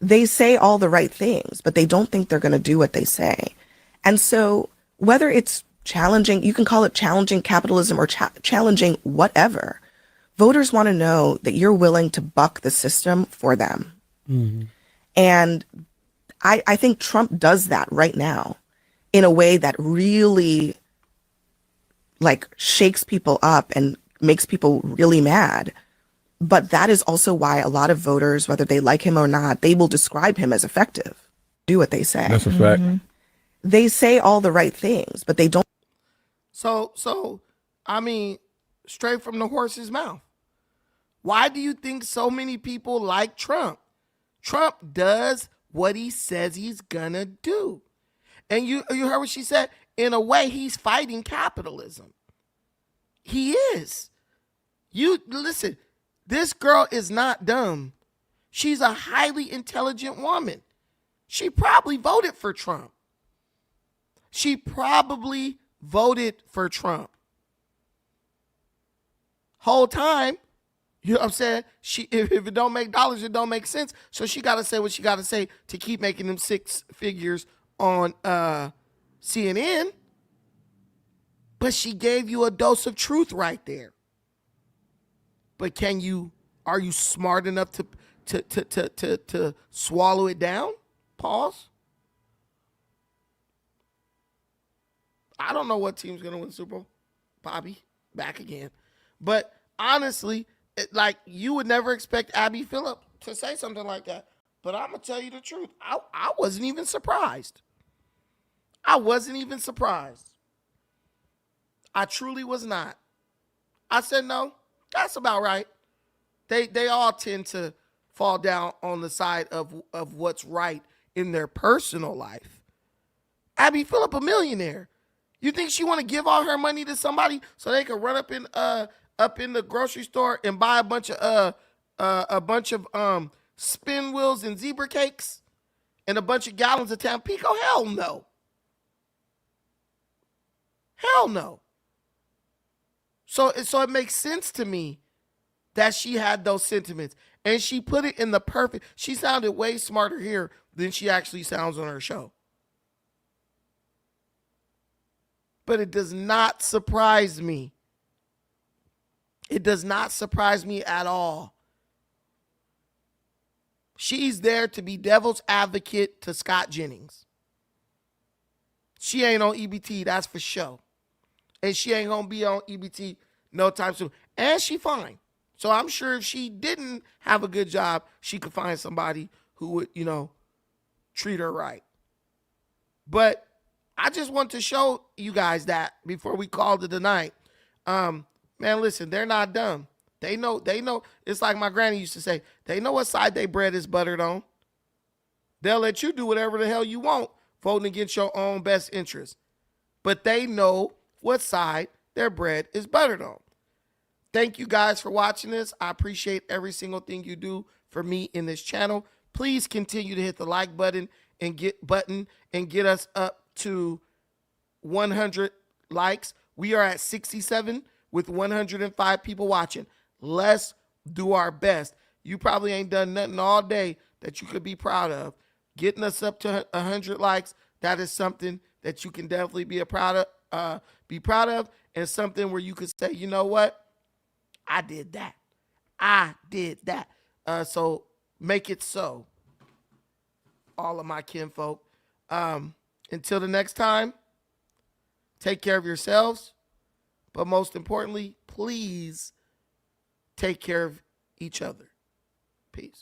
They say all the right things, but they don't think they're going to do what they say. And so whether it's challenging, you can call it challenging capitalism or challenging whatever, voters want to know that you're willing to buck the system for them. And I think Trump does that right now in a way that really shakes people up and makes people really mad. But that is also why a lot of voters, whether they like him or not, they will describe him as effective. Do what they say. That's a fact. They say all the right things, but they don't. So, straight from the horse's mouth. Why do you think so many people like Trump? Trump does what he says he's gonna do. And you heard what she said? In a way, he's fighting capitalism. He is. You listen, this girl is not dumb. She's a highly intelligent woman. She probably voted for Trump. Whole time, You know what I'm saying? If it don't make dollars, it don't make sense. So she got to say what she got to say to keep making them six figures on CNN. But she gave you a dose of truth right there. But are you smart enough to swallow it down? Pause. I don't know what team's going to win Super Bowl. Bobby, back again. But honestly, you would never expect Abby Phillip to say something like that. But I'm going to tell you the truth. I wasn't even surprised. I wasn't even surprised. I truly was not. I said, no, that's about right. They all tend to fall down on the side of what's right in their personal life. Abby Phillip, a millionaire. You think she want to give all her money to somebody so they can run up in the grocery store and buy a bunch of spin wheels and zebra cakes and a bunch of gallons of Tampico? Hell no. Hell no. So it makes sense to me that she had those sentiments. And she put it in the perfect. She sounded way smarter here than she actually sounds on her show. But it does not surprise me. It does not surprise me at all. She's there to be devil's advocate to Scott Jennings. She ain't on EBT, that's for sure. And she ain't going to be on EBT no time soon. And she fine. So I'm sure if she didn't have a good job, she could find somebody who would, treat her right. But I just want to show you guys that before we called it a night. Man, listen, they're not dumb. They know. It's like my granny used to say, they know what side their bread is buttered on. They'll let you do whatever the hell you want, voting against your own best interest. But they know what side their bread is buttered on. Thank you guys for watching this. I appreciate every single thing you do for me in this channel. Please continue to hit the like button and get us up to 100 likes. We are at 67 with 105 people watching. Let's do our best. You probably ain't done nothing all day that you could be proud of. Getting us up to 100 likes, that is something that you can definitely be proud of, and something where you could say, you know what? I did that. I did that. So make it so. All of my kinfolk. Until the next time, take care of yourselves. But most importantly, please take care of each other. Peace.